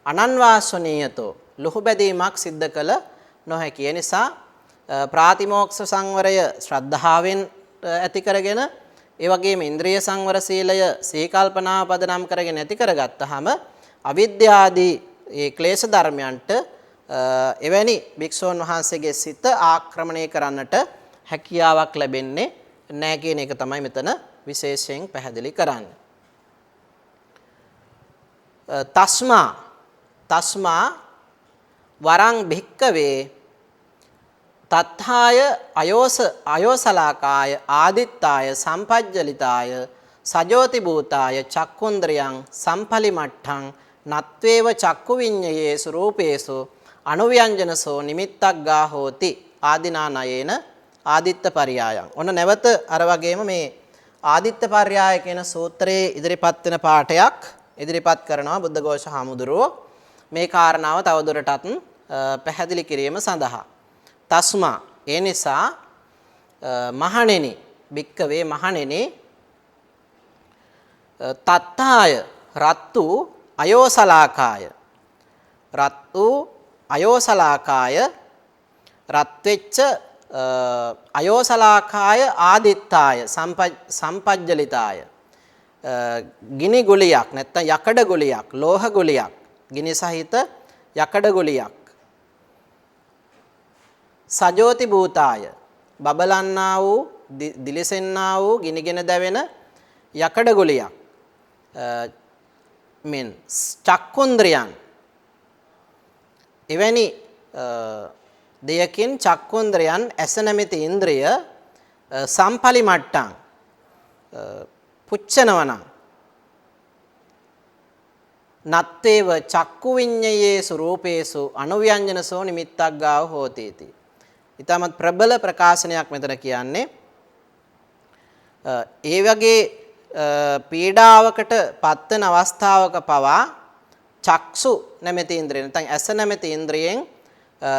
අනන්වාසනීයතෝ ලුහු බැඳීමක් සිද්ධ කළ නොහැකි. ඒ නිසා ප්‍රාතිමෝක්ෂ සංවරය ශ්‍රද්ධාවෙන් ඇති කරගෙන ඒ වගේම ඉන්ද්‍රිය සංවර සීලය සීකල්පනාව පදනම් කරගෙන ඇති කරගත්තාම අවිද්‍යාදී ඒ ක්ලේශ ධර්මයන්ට එවැනි භික්ෂුන් වහන්සේගේ සිත ආක්‍රමණය කරන්නට හැකියාවක් ලැබෙන්නේ නැහැ කියන එක තමයි මෙතන විශේෂයෙන් පැහැදිලි කරන්නේ. තස්මා වරං භික්කවේ තත්ථාය අයෝසලාකාය ආදිත්තාය සම්පජ්ජලිතාය සජෝති භූතාය චක්කුන්ද්‍රයන් සම්පලිමට්ඨං නත්වේව චක්කු විඤ්ඤයේසු රූපේසු අනුව්‍යංජනසෝ නිමිත්තක් ගා හෝති ආදිනා නයේන ආදිත්ත පර්යායං. ඔන්න නැවත අර වගේම මේ ආදිත්ත පර්යාය කියන සූත්‍රයේ ඉදිරිපත් වෙන පාඩයක් ඉදිරිපත් කරනවා බුද්ධඝෝෂ හාමුදුරුවෝ මේ කාරණාව තවදුරටත් පැහැදිලි කිරීම සඳහා. තස්මා ඒ නිසා මහණෙනි භික්කවේ මහණෙනි තත්තාය රත්තු අයෝසලාකාය රත් වෙච්ච අයෝසලාකාය ආදිත්තාය සම්පජ්ජලිතාය ගිනි ගුලියක් නැත්නම් යකඩ ගුලියක් ලෝහ ගුලියක් ගිනි සහිත යකඩ ගුලියක් සජෝති භූතාය බබලන්නා වූ දිලිසෙන්නා වූ ගිනිගෙන දැවෙන යකඩ ගොලියක් මෙන් චක්කුන්ද්‍රයන් එවැනි දෙයකින් චක්කුන්ද්‍රයන් ඇස නැමැති ඉන්ද්‍රිය සම්පලි මට්ටම් පුච්චනවනම් නත්තේව චක්කු විඤ්ඤයේසු රූපේසු අනුව්‍යංජනසෝ නිමිත්තක් ගාව හෝතේති. ඊටමත් ප්‍රබල ප්‍රකාශනයක් මෙතන කියන්නේ ඒ වගේ පීඩාවකට පත්වන අවස්ථාවක පවා චක්සු නැමැති ඉන්ද්‍රිය නැත්නම් ඇස නැමැති ඉන්ද්‍රියෙන්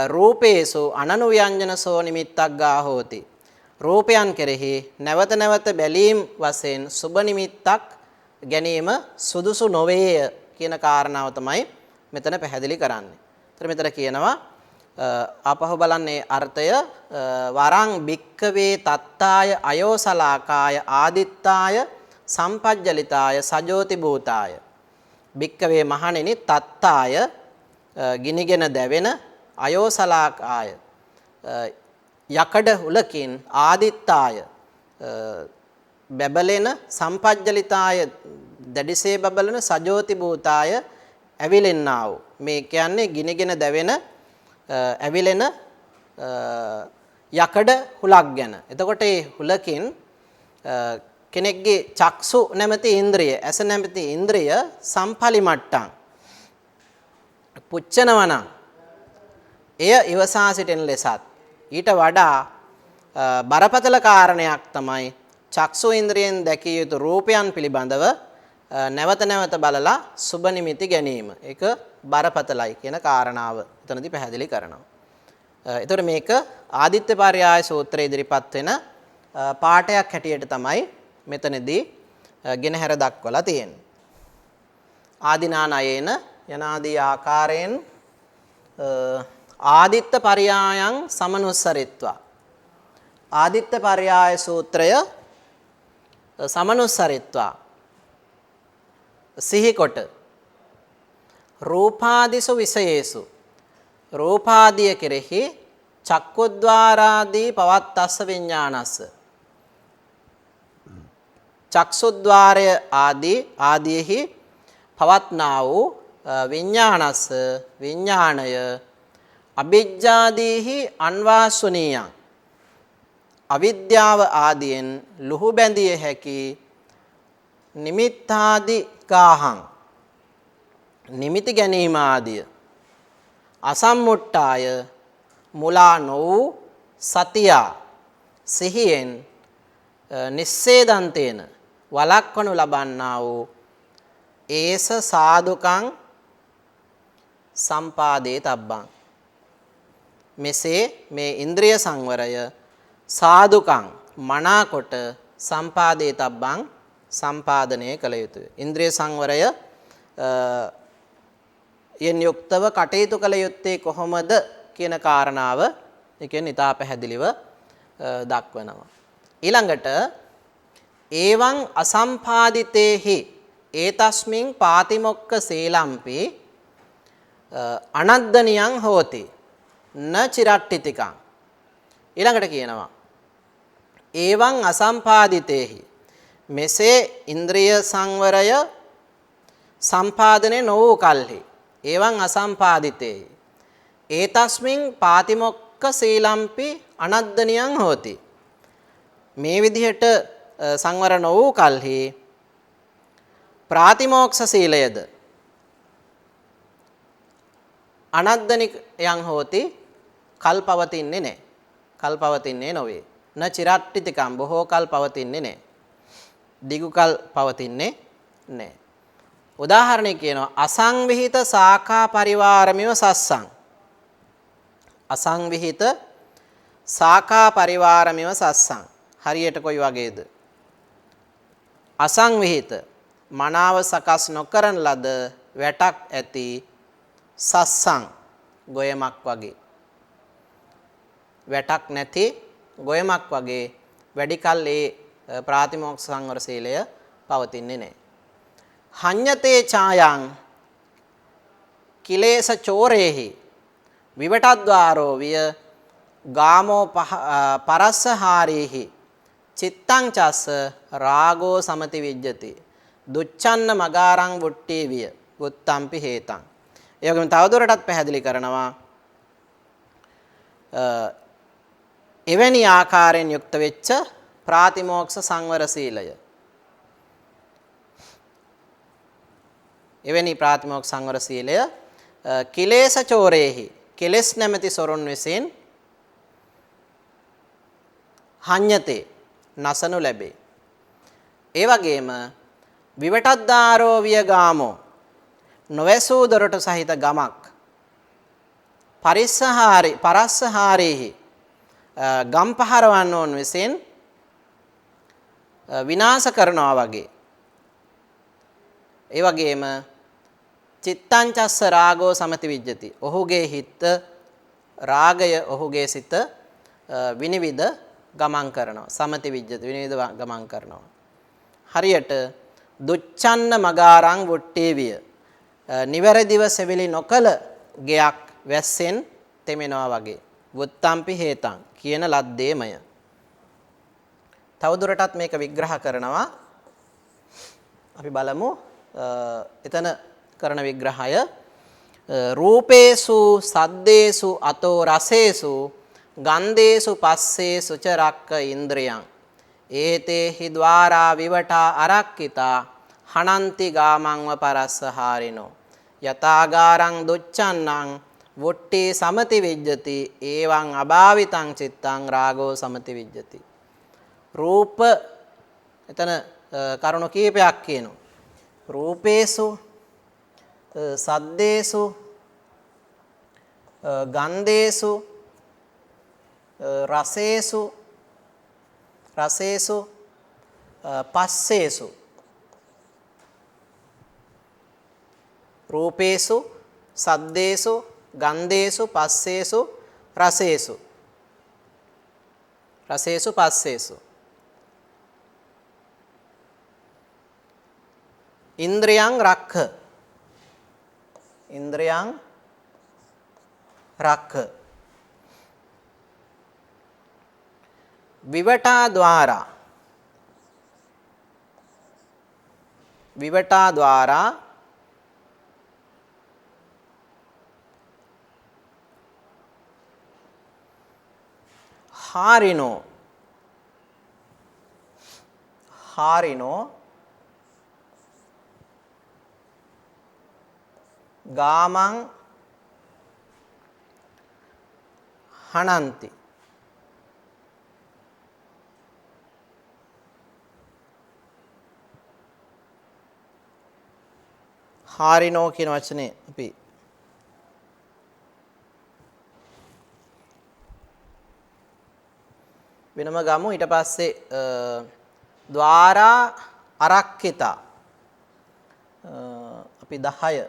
රූපේසු අනනුව්‍යංජනසෝ නිමිත්තක් ගා හෝති. රූපයන් කෙරෙහි නැවත නැවත බැලීම් වශයෙන් සුබ නිමිත්තක් ගැනීම සුදුසු නොවේය කියන කාරණාව තමයි මෙතන පැහැදිලි කරන්නේ. ඒතර මෙතන කියනවා ආපහු බලන්නේ අර්ථය වරං භික්කවේ තත්තාය අයෝසලාකාය ආදිත්තාය සම්පජ්ජලිතාය සජෝති භූතාය භික්කවේ මහණෙනි තත්තාය ගිනිගෙන දැවෙන අයෝසලාකාය යකඩ හුලකින් ආදිත්තාය බබලෙන සම්පජ්ජලිතාය දැඩිසේ බබලන සජෝති භූතාය ඇවිලෙන්නා වූ මේ කියන්නේ ගිනිගෙන දැවෙන ඇවිලෙන යකඩ හුලක් ගැන. එතකොට මේ හුලකින් කෙනෙක්ගේ චක්සු නැමැති ඉන්ද්‍රිය ඇස නැමැති ඉන්ද්‍රිය සම්පලි මට්ටම් පුච්චනවනම් එය ඉවසා සිටින ලෙසත් ඊට වඩා බරපතල කාරණයක් තමයි චක්සු ඉන්ද්‍රියෙන් දැකිය යුතු රූපයන් පිළිබඳව නැවත නැවත බලලා සුබ නිමිති ගැනීම. ඒක බරපතලයි කියන කාරණාව එතනදී පැහැදිලි කරනවා. ඒතර මේක ආදිත්‍ය පර්යාය සූත්‍රයේ ඉදිරිපත් වෙන පාඩයක් හැටියට තමයි මෙතනදී ගෙනහැර දක්වලා තියෙන්නේ. ආදිනානයේන යනාදී ආකාරයෙන් ආදිත්‍ය පර්යායන් සමනුස්සරිත්වා ආදිත්‍ය පර්යාය සූත්‍රය සමනුස්සරිත්වා සිහිකොට රූපාදිසු විෂයේසු රූපාදිය කෙරෙහි චක්කුද්්වාරාදී පවත්තස්ස විඥානස්ස චක්සුද්්වාරය ආදීෙහි පවත්නා වූ විඥානස්ස විඥාණය අවිජ්ජාදීහි අන්වාසුනීයං අවිද්‍යාව ආදියෙන් ලුහු බැඳිය හැකි නිමිත්තාදි ගාහං නිමිති ගැනීම ආදිය අසම්මුට්ටාය මුලා නො වූ සතියා සිහියෙන් නිස්සේදන්තේන වලක්වනු ලබන්නා වූ ඒස සාදුකං සම්පාදේ තබ්බං මෙසේ මේ ඉන්ද්‍රිය සංවරය සාදුකං මනාකොට සම්පාදේ තබ්බං සම්පාදනය කළ යුතුය. ඉන්ද්‍රිය සංවරය යෙන් යුක්තව කටයුතු කළ යුත්තේ කොහොමද කියන කාරණාව එකෙන් ඉතා පැහැදිලිව දක්වනවා. ඊළඟට ඒවං අසම්පාදිතේහි ඒතස්මින් පාතිමොක්ක සීලම්පි අනද්දනියං හෝති න චිරට්ඨිතිකං. ඊළඟට කියනවා ඒවං අසම්පාදිතේහි මෙසේ ඉන්ද්‍රිය සංවරය සම්පාදනය නො වූ කල්හි ඒවං අසම්පාදිතේහි ඒතස්මින් පාතිමොක්ක සීලම්පි අනද්දනියං හෝති. මේ විදිහට සංවර නො වූ කල්හි ප්‍රාතිමෝක්ෂ සීලයද අනද්දනියං හෝති කල් පවතින්නේ නැහැ. කල් පවතින්නේ නොවේ. න චිරට්ඨිතිකම් බොහෝ කල් පවතින්නේ නැහැ. දිගු කල් පවතින්නේ නැහැ. උදාහරණයක් කියනවා අසංවිහිත සාඛා පරිවාරමිව සස්සං. අසංවිහිත සාඛා පරිවාරමිව සස්සං. හරියට කොයි වගේද? අසංවිහිත මනාව සකස් නොකරන ලද වැටක් ඇති සස්සං ගොයමක් වගේ. වැටක් නැති ගොයමක් වගේ වැඩි කල් ඒ ප්‍රාතිමෝක්ෂ සංවර සීලය පවතින්නේ නැහැ. හඤ්ඤතේ ඡායං කිලේශ චෝරේහි විවටද්වාරෝ විය ගාමෝ පරස්සහාරීහි චිත්තං චස්ස රාගෝ සමති විජ්ජති දුච්ඡන්න මගාරං වුට්ටි විය උත්තම්පි හේතං. ඒ වගේම තවදුරටත් පැහැදිලි කරනවා එවැනි ආකාරයෙන් යුක්ත වෙච්ච ප්‍රාතිමෝක්ෂ සංවර සීලය. එවැනි ප්‍රාතිමෝක්ෂ සංවර සීලය කිලේශ චෝරේහි කෙලස් නැමැති සොරුන් විසින් හඤ්ඤතේ නසනු ලැබේ. ඒ වගේම විවටද්දාරෝ වියගාමෝ නොවැසූ දොරටු සහිත ගමක් පරස්සහාරේහි ගම් පහරවන්නෝන් විසින් විනාශ කරනවා වගේ. ඒ වගේම චිත්තං චස්ස රාගෝ සමති විජ්ජති. ඔහුගේ හිත රාගය ඔහුගේ සිත විනිවිද ගමන් කරනවා. සමති විජ්ජති විනිවිද ගමන් කරනවා. හරියට දුච්ඡන්න මගාරං වුට්ටි විය. නිවැරදිව සෙවිලි නොකල ගෙයක් වැස්සෙන් තෙමෙනවා වගේ. වුත්තම්පි හේතං කියන ලද්දේමය. තවදුරටත් මේක විග්‍රහ කරනවා. අපි බලමු එතන කරන විග්‍රහය රූපේසු සද්දේසු අතෝ රසේසු ගන්ධේසු පස්සේසු ච රක්ක ඉන්ද්‍රියං ඒතේහි ద్వාරා විවටා අරක්කිතා හනන්ති ගාමංව පරස්සහාරිනෝ යතාගාරං දුච්ඡන්නං වොට්ටි සමති විජ්ජති එවං අභාවිතං චිත්තං රාගෝ සමති විජ්ජති. රූප එතන කරුණු කීපයක් කියනවා. රූපේසු සද්දේසු ගන්ධේසු රසේසු පස්සේසු. රූපේසු සද්දේසු ගන්ධේසු පස්සේසු රසේසු පස්සේසු. ඉන්ද්‍රියං රක්ඛ විවටා ద్వාරා හාරිනෝ ගාමං හනන්ති. හාරිනෝ කියන වචනේ අපි වෙනම ගමු. ඊට පස්සේ ద్వාරා අරක්කිතා අපි 10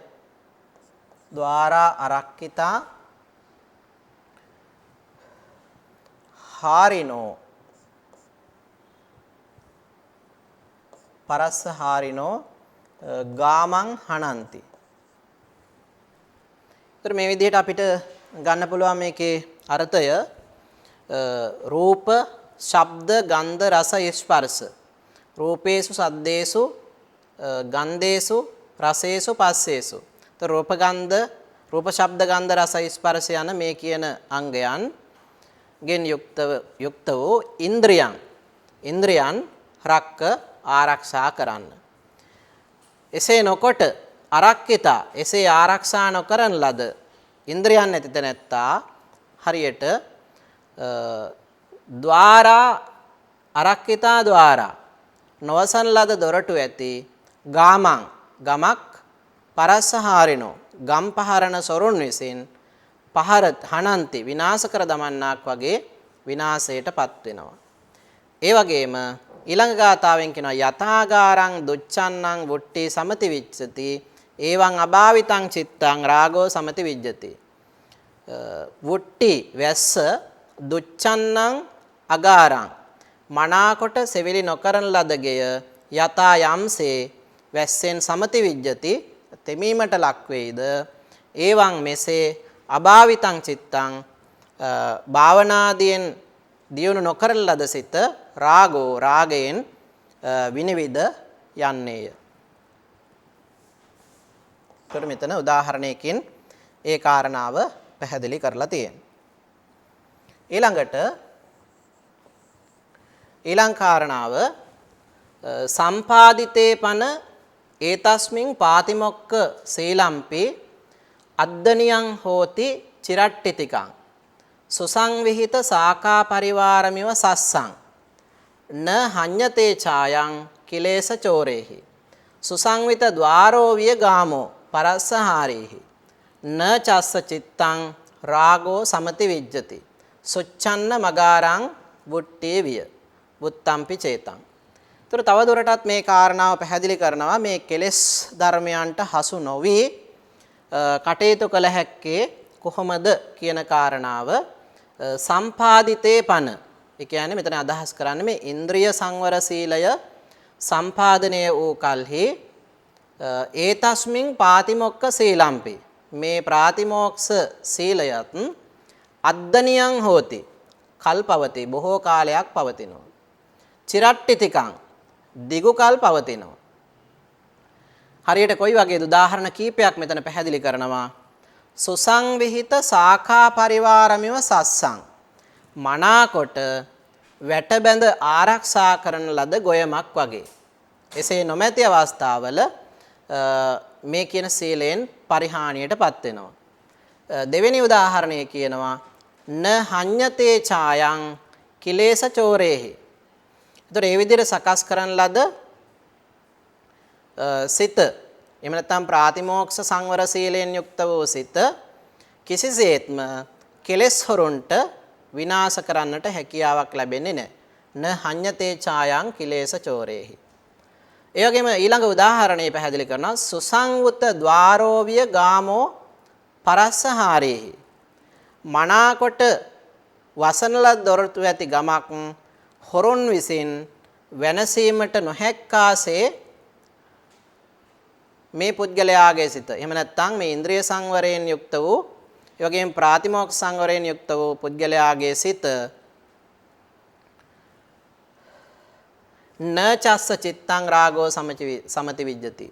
ద్వාරා අරක්කිතා හාරිනෝ පරස්සහාරිනෝ ගාමං හනන්ති. ඒතර මේ විදිහට අපිට ගන්න පුළුවන් මේකේ අර්ථය රූප, ශබ්ද, ගන්ධ, රස, ස්පර්ශ. රූපේසු සද්දේසු ගන්ධේසු රසේසු පස්සේසු. ඒතර රූප, ශබ්ද, ගන්ධ, රස, ස්පර්ශ යන මේ කියන අංගයන් ගෙන් යුක්ත වූ ඉන්ද්‍රියන් රක්ක ආරක්ෂා කරන්න. එසේ නොකොට අරක්කිතා එසේ ආරක්ෂා නොකරන ලද ඉන්ද්‍රියන් නැති තැනැත්තා හරියට අරක්කිතා ద్వාරා නොවසන ලද දොරටු ඇති ගමක් පරස්සහාරිනෝ ගම් පහරන සොරුන් විසින් හනන්ති විනාශ කර දමන්නාක් වගේ විනාශයටපත් වෙනවා. ඒ වගේම ඊළඟ ගාථාවෙන් කියනවා යතාගාරං දුච්ඡන්නං වුට්ටි සමති විච්ඡති එවං අභාවිතං චිත්තං රාගෝ සමති විජ්ජති. වුට්ටි වැස්ස දුච්ඡන්නං අගාරං මනාකොට සෙවිලි නොකරන ලද ගෙය යතා යම්සේ වැස්සෙන් සමති විජ්ජති තෙමීමට ලක් වේද එවං මෙසේ අභාවිතං චිත්තං භාවනාදීන් දියුණු නොකරන ලද සිත රාගෝ රාගයෙන් විනිවිද යන්නේය. ඒතර මෙතන උදාහරණයකින් ඒ කාරණාව පැහැදිලි කරලා තියෙනවා. ඊළඟ කාරණාව සම්පාදිතේ පන ඒතස්මින් පාතිමොක්ක සීලම්පි අද්දනියං හෝති චිරට්ටිතිකං සුසංවිහිත සාකා පරිවාරමිව සස්සං න හඤ්ඤතේ ඡායං කිලේශ චෝරේහි සුසංවිත ద్వාරෝ විය ගාමෝ පරස්සහාරේහි න චස්ස චිත්තං රාගෝ සමති විජ්ජති සුච්ඡන්න මගාරං වුට්ටේ විය වුත්තම්පි චේතං. ඒතර තව දුරටත් මේ කාරණාව පැහැදිලි කරනවා මේ කෙලෙස් ධර්මයන්ට හසු නොවි කටයුතු කළ හැක්කේ කොහොමද කියන කාරණාව සම්පාදිතේ පන. ඒ කියන්නේ මෙතන අදහස් කරන්නේ මේ ඉන්ද්‍රිය සංවර සීලය සම්පාදනය වූ කල්හි ඒතස්මින් පාතිමොක්ක සීලම්පි මේ ප්‍රාතිමෝක්ෂ සීලයත් අද්දනියං හෝති කල්පවති බොහෝ කාලයක් පවතිනවා. චිරට්ටිතිකං දිගු කල් පවතිනවා. හරියට කොයි වගේද උදාහරණ කීපයක් මෙතන පැහැදිලි කරනවා. සුසංවිහිත සාඛා පරිවාරමිව සස්සං මනාකොට වැටබැඳ ආරක්ෂා කරන ලද ගොයමක් වගේ. එසේ නොමැති අවස්ථාවල මේ කියන සීලෙන් පරිහානියටපත් වෙනවා. දෙවෙනි උදාහරණය කියනවා න හඤ්ඤතේ ඡායං කිලේශ චෝරේහි. ඒතර මේ විදිහට සකස් කරන ලද සිත එහෙම නැත්නම් ප්‍රාතිමෝක්ෂ සංවර සීලයෙන් යුක්ත වූ සිත කිසිසේත්ම කෙලෙස් හොරුන්ට විනාශ කරන්නට හැකියාවක් ලැබෙන්නේ නැහැ. න හඤ්ඤතේ ඡායං කිලේශ චෝරේහි. ඒ වගේම ඊළඟ උදාහරණය පැහැදිලි කරනවා සුසංවුත ద్వාරෝවිය ගාමෝ පරස්සහාරේහි. මනාකොට වසනල දොරටු ඇති ගමක් හොරුන් විසින් වෙනසීමට නොහැක්කාසේ මේ පුද්ගලයාගේ සිත. එහෙම නැත්නම් මේ ඉන්ද්‍රිය සංවරයෙන් යුක්ත වූ ඒ වගේම ප්‍රාතිමෝක්ෂ සංවරයෙන් යුක්ත වූ පුද්ගලයාගේ සිත න චස්ස චිත්තං රාගෝ සමති විජ්ජති.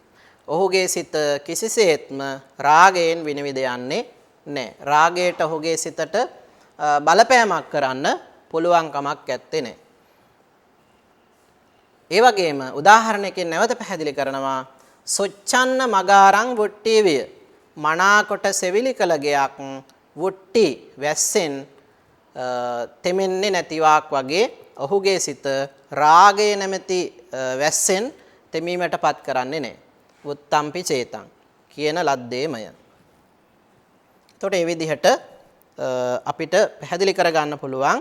ඔහුගේ සිත කිසිසේත්ම රාගයෙන් විනිවිද යන්නේ නැහැ. රාගයට ඔහුගේ සිතට බලපෑමක් කරන්න පුළුවන් කමක් නැත්තේ නේ. ඒ වගේම උදාහරණයකින් නැවත පැහැදිලි කරනවා සොච්ඡන්න මගාරං වුට්ටි විය. මනාකොට සෙවිලි කළ ගයක් වුට්ටි වැස්සෙන් තෙමෙන්නේ නැතිවක් වගේ ඔහුගේ සිත රාගය නැමැති වැස්සෙන් තෙමීමටපත් කරන්නේ නැහැ. උත්තම්පි චේතං කියන ලද්දේමය. එතකොට මේ විදිහට අපිට පැහැදිලි කරගන්න පුළුවන්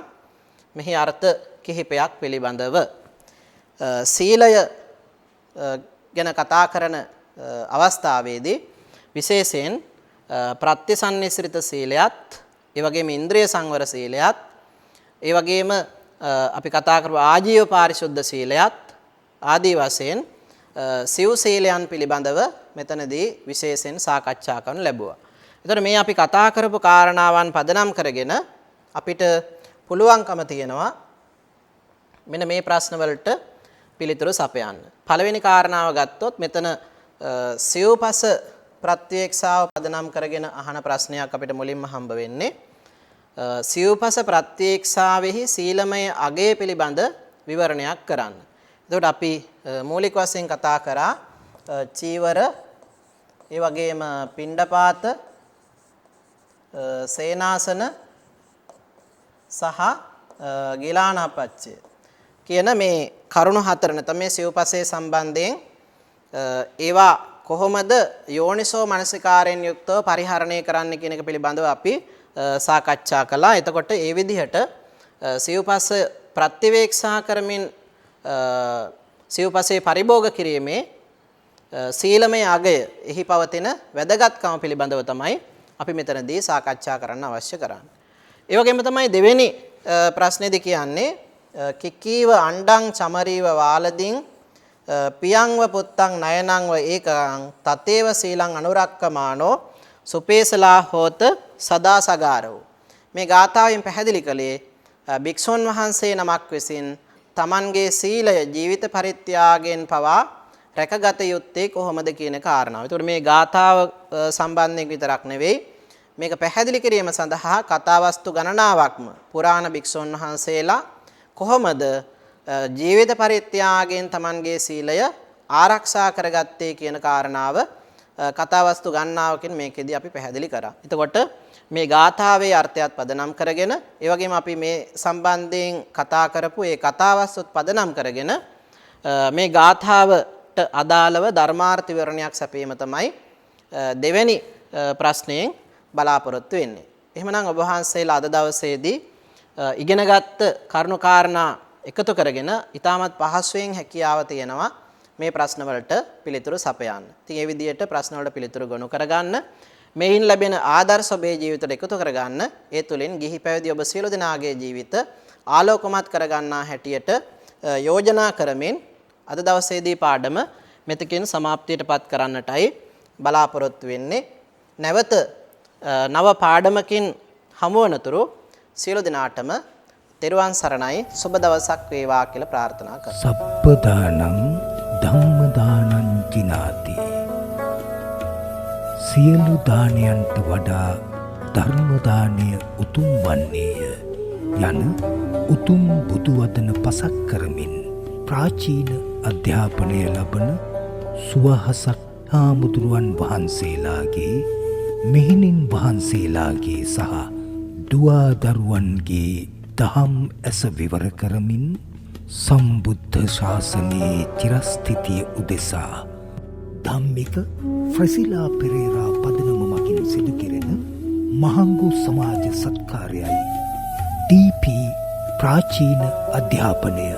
මෙහි අර්ථ කිහිපයක් පිළිබඳව. සීලය ගැන කතා කරන අවස්ථාවේදී විශේෂයෙන් ප්‍රත්‍යසන්නිස්ෘත සීලයත් ඒ වගේම ඉන්ද්‍රිය සංවර සීලයත් ඒ වගේම අපි කතා කරපු ආජීව පාරිශුද්ධ සීලයත් ආදී වශයෙන් සිව් සීලයන් පිළිබඳව මෙතනදී විශේෂයෙන් සාකච්ඡා කරන්න ලැබුවා. එතකොට මේ අපි කතා කරපු කාරණාවන් පදනම් කරගෙන අපිට පුළුවන්කම තියෙනවා මෙන්න මේ ප්‍රශ්න වලට පිළිතුරු සපයන්න. පළවෙනි කාරණාව ගත්තොත් මෙතන සිව්පස ප්‍රත්‍යක්ෂාව පදනම් කරගෙන අහන ප්‍රශ්නයක් අපිට මුලින්ම හම්බ වෙන්නේ. සිව්පස ප්‍රත්‍යක්ෂාවෙහි සීලමය අගය පිළිබඳ විවරණයක් කරන්න. එතකොට අපි මූලික වශයෙන් කතා කරා චීවර, ඒ වගේම පිණ්ඩපාත, සේනාසන සහ ගිලානපච්චය කියන මේ කරුණු හතර නැත්නම් මේ සිව්පසේ සම්බන්ධයෙන් ඒවා කොහොමද යෝනිසෝ මනසිකාරයෙන් යුක්තව පරිහරණය කරන්න කියන එක පිළිබඳව අපි සාකච්ඡා කළා. එතකොට ඒ විදිහට සිව්පස ප්‍රතිවේක්ෂා කරමින් සිව්පසේ පරිභෝග කිරීමේ සීලමය අගය එහි පවතින වැදගත්කම පිළිබඳව තමයි අපි මෙතනදී සාකච්ඡා කරන්න අවශ්‍ය කරන්නේ. ඒ වගේම තමයි දෙවෙනි ප්‍රශ්නේදී කියන්නේ කිකීව අණ්ඩං චමරීව වාලදින් පියංව පුත්තං නයනංව ඒකං තතේව සීලං අනුරක්කමානෝ සුපේසලා හෝත සදා සගාරෝ. මේ ගාථාවෙන් පැහැදිලි කළේ භික්ෂුන් වහන්සේ නමක් විසින් තමන්ගේ සීලය ජීවිත පරිත්‍යාගයෙන් පවා රැකගත යුත්තේ කොහොමද කියන කාරණාව. ඒතකොට මේ ගාථාව සම්බන්ධයෙන් විතරක් නෙවෙයි මේක පැහැදිලි කිරීම සඳහා කතාවස්තු ගණනාවක්ම පුරාණ භික්ෂුන් වහන්සේලා කොහොමද ජීවිත පරිත්‍යාගයෙන් තමන්ගේ සීලය ආරක්ෂා කරගත්තේ කියන කාරණාව කතාවස්තු ගණනාවකින් මේකෙදී අපි පැහැදිලි කරා. එතකොට මේ ගාථාවේ අර්ථයත් පදනම් කරගෙන ඒ වගේම අපි මේ සම්බන්ධයෙන් කතා කරපු ඒ කතාවස්තුත් පදනම් කරගෙන මේ ගාථාවට අදාළව ධර්මාර්ථ විවරණයක් සැපීම තමයි දෙවෙනි ප්‍රශ්නයෙන් බලාපොරොත්තු වෙන්නේ. එහෙමනම් ඔබ වහන්සේලා අද දවසේදී ඉගෙනගත්ත කරුණු කාරණා එකතු කරගෙන ඊටමත් පහසුවෙන් හැකියාව තියෙනවා මේ ප්‍රශ්න වලට පිළිතුරු සපයන්න. ඉතින් මේ විදිහට ප්‍රශ්න වලට පිළිතුරු ගොනු කරගන්න මේයින් ලැබෙන ආදර්ශ ඔබේ ජීවිතයට එකතු කරගන්න ඒ තුලින් ගිහි පැවිදි ඔබ සියලු දෙනාගේ ජීවිත ආලෝකමත් කරගන්නා හැටියට යෝජනා කරමින් අද දවසේදී පාඩම මෙතකින් සමාප්තියටපත් කරන්නටයි බලාපොරොත්තු වෙන්නේ. නැවත නව පාඩමකින් හමු වනතුරු සියලු දෙනාටම තෙරුවන් සරණයි සුබ දවසක් වේවා කියලා ප්‍රාර්ථනා කරමි. සප්පදානං ධම්මදානං කිනාති. සියලු දානයන්ට වඩා ධර්ම දානය උතුම් වන්නේය යන උතුම් බුදු වදන පසක් කරමින් ප්‍රාචීන අධ්‍යාපනය ලබන සුවහසක් හාමුදුරුවන් වහන්සේලාගේ මෙහෙණින් වහන්සේලාගේ සහ දුවා දරුවන්ගේ දහම් ඇස විවර කරමින් සම්බුද්ධ ශාසනයේ චිරස්ථිතිය උදෙසා ධම්මික ෆ්‍රසිලා පෙරේරා පදනම මගින් සිදු කෙරෙන මහංගු සමාජ සත්කාරයයි ඩීපී ප්‍රාචීන අධ්‍යාපනය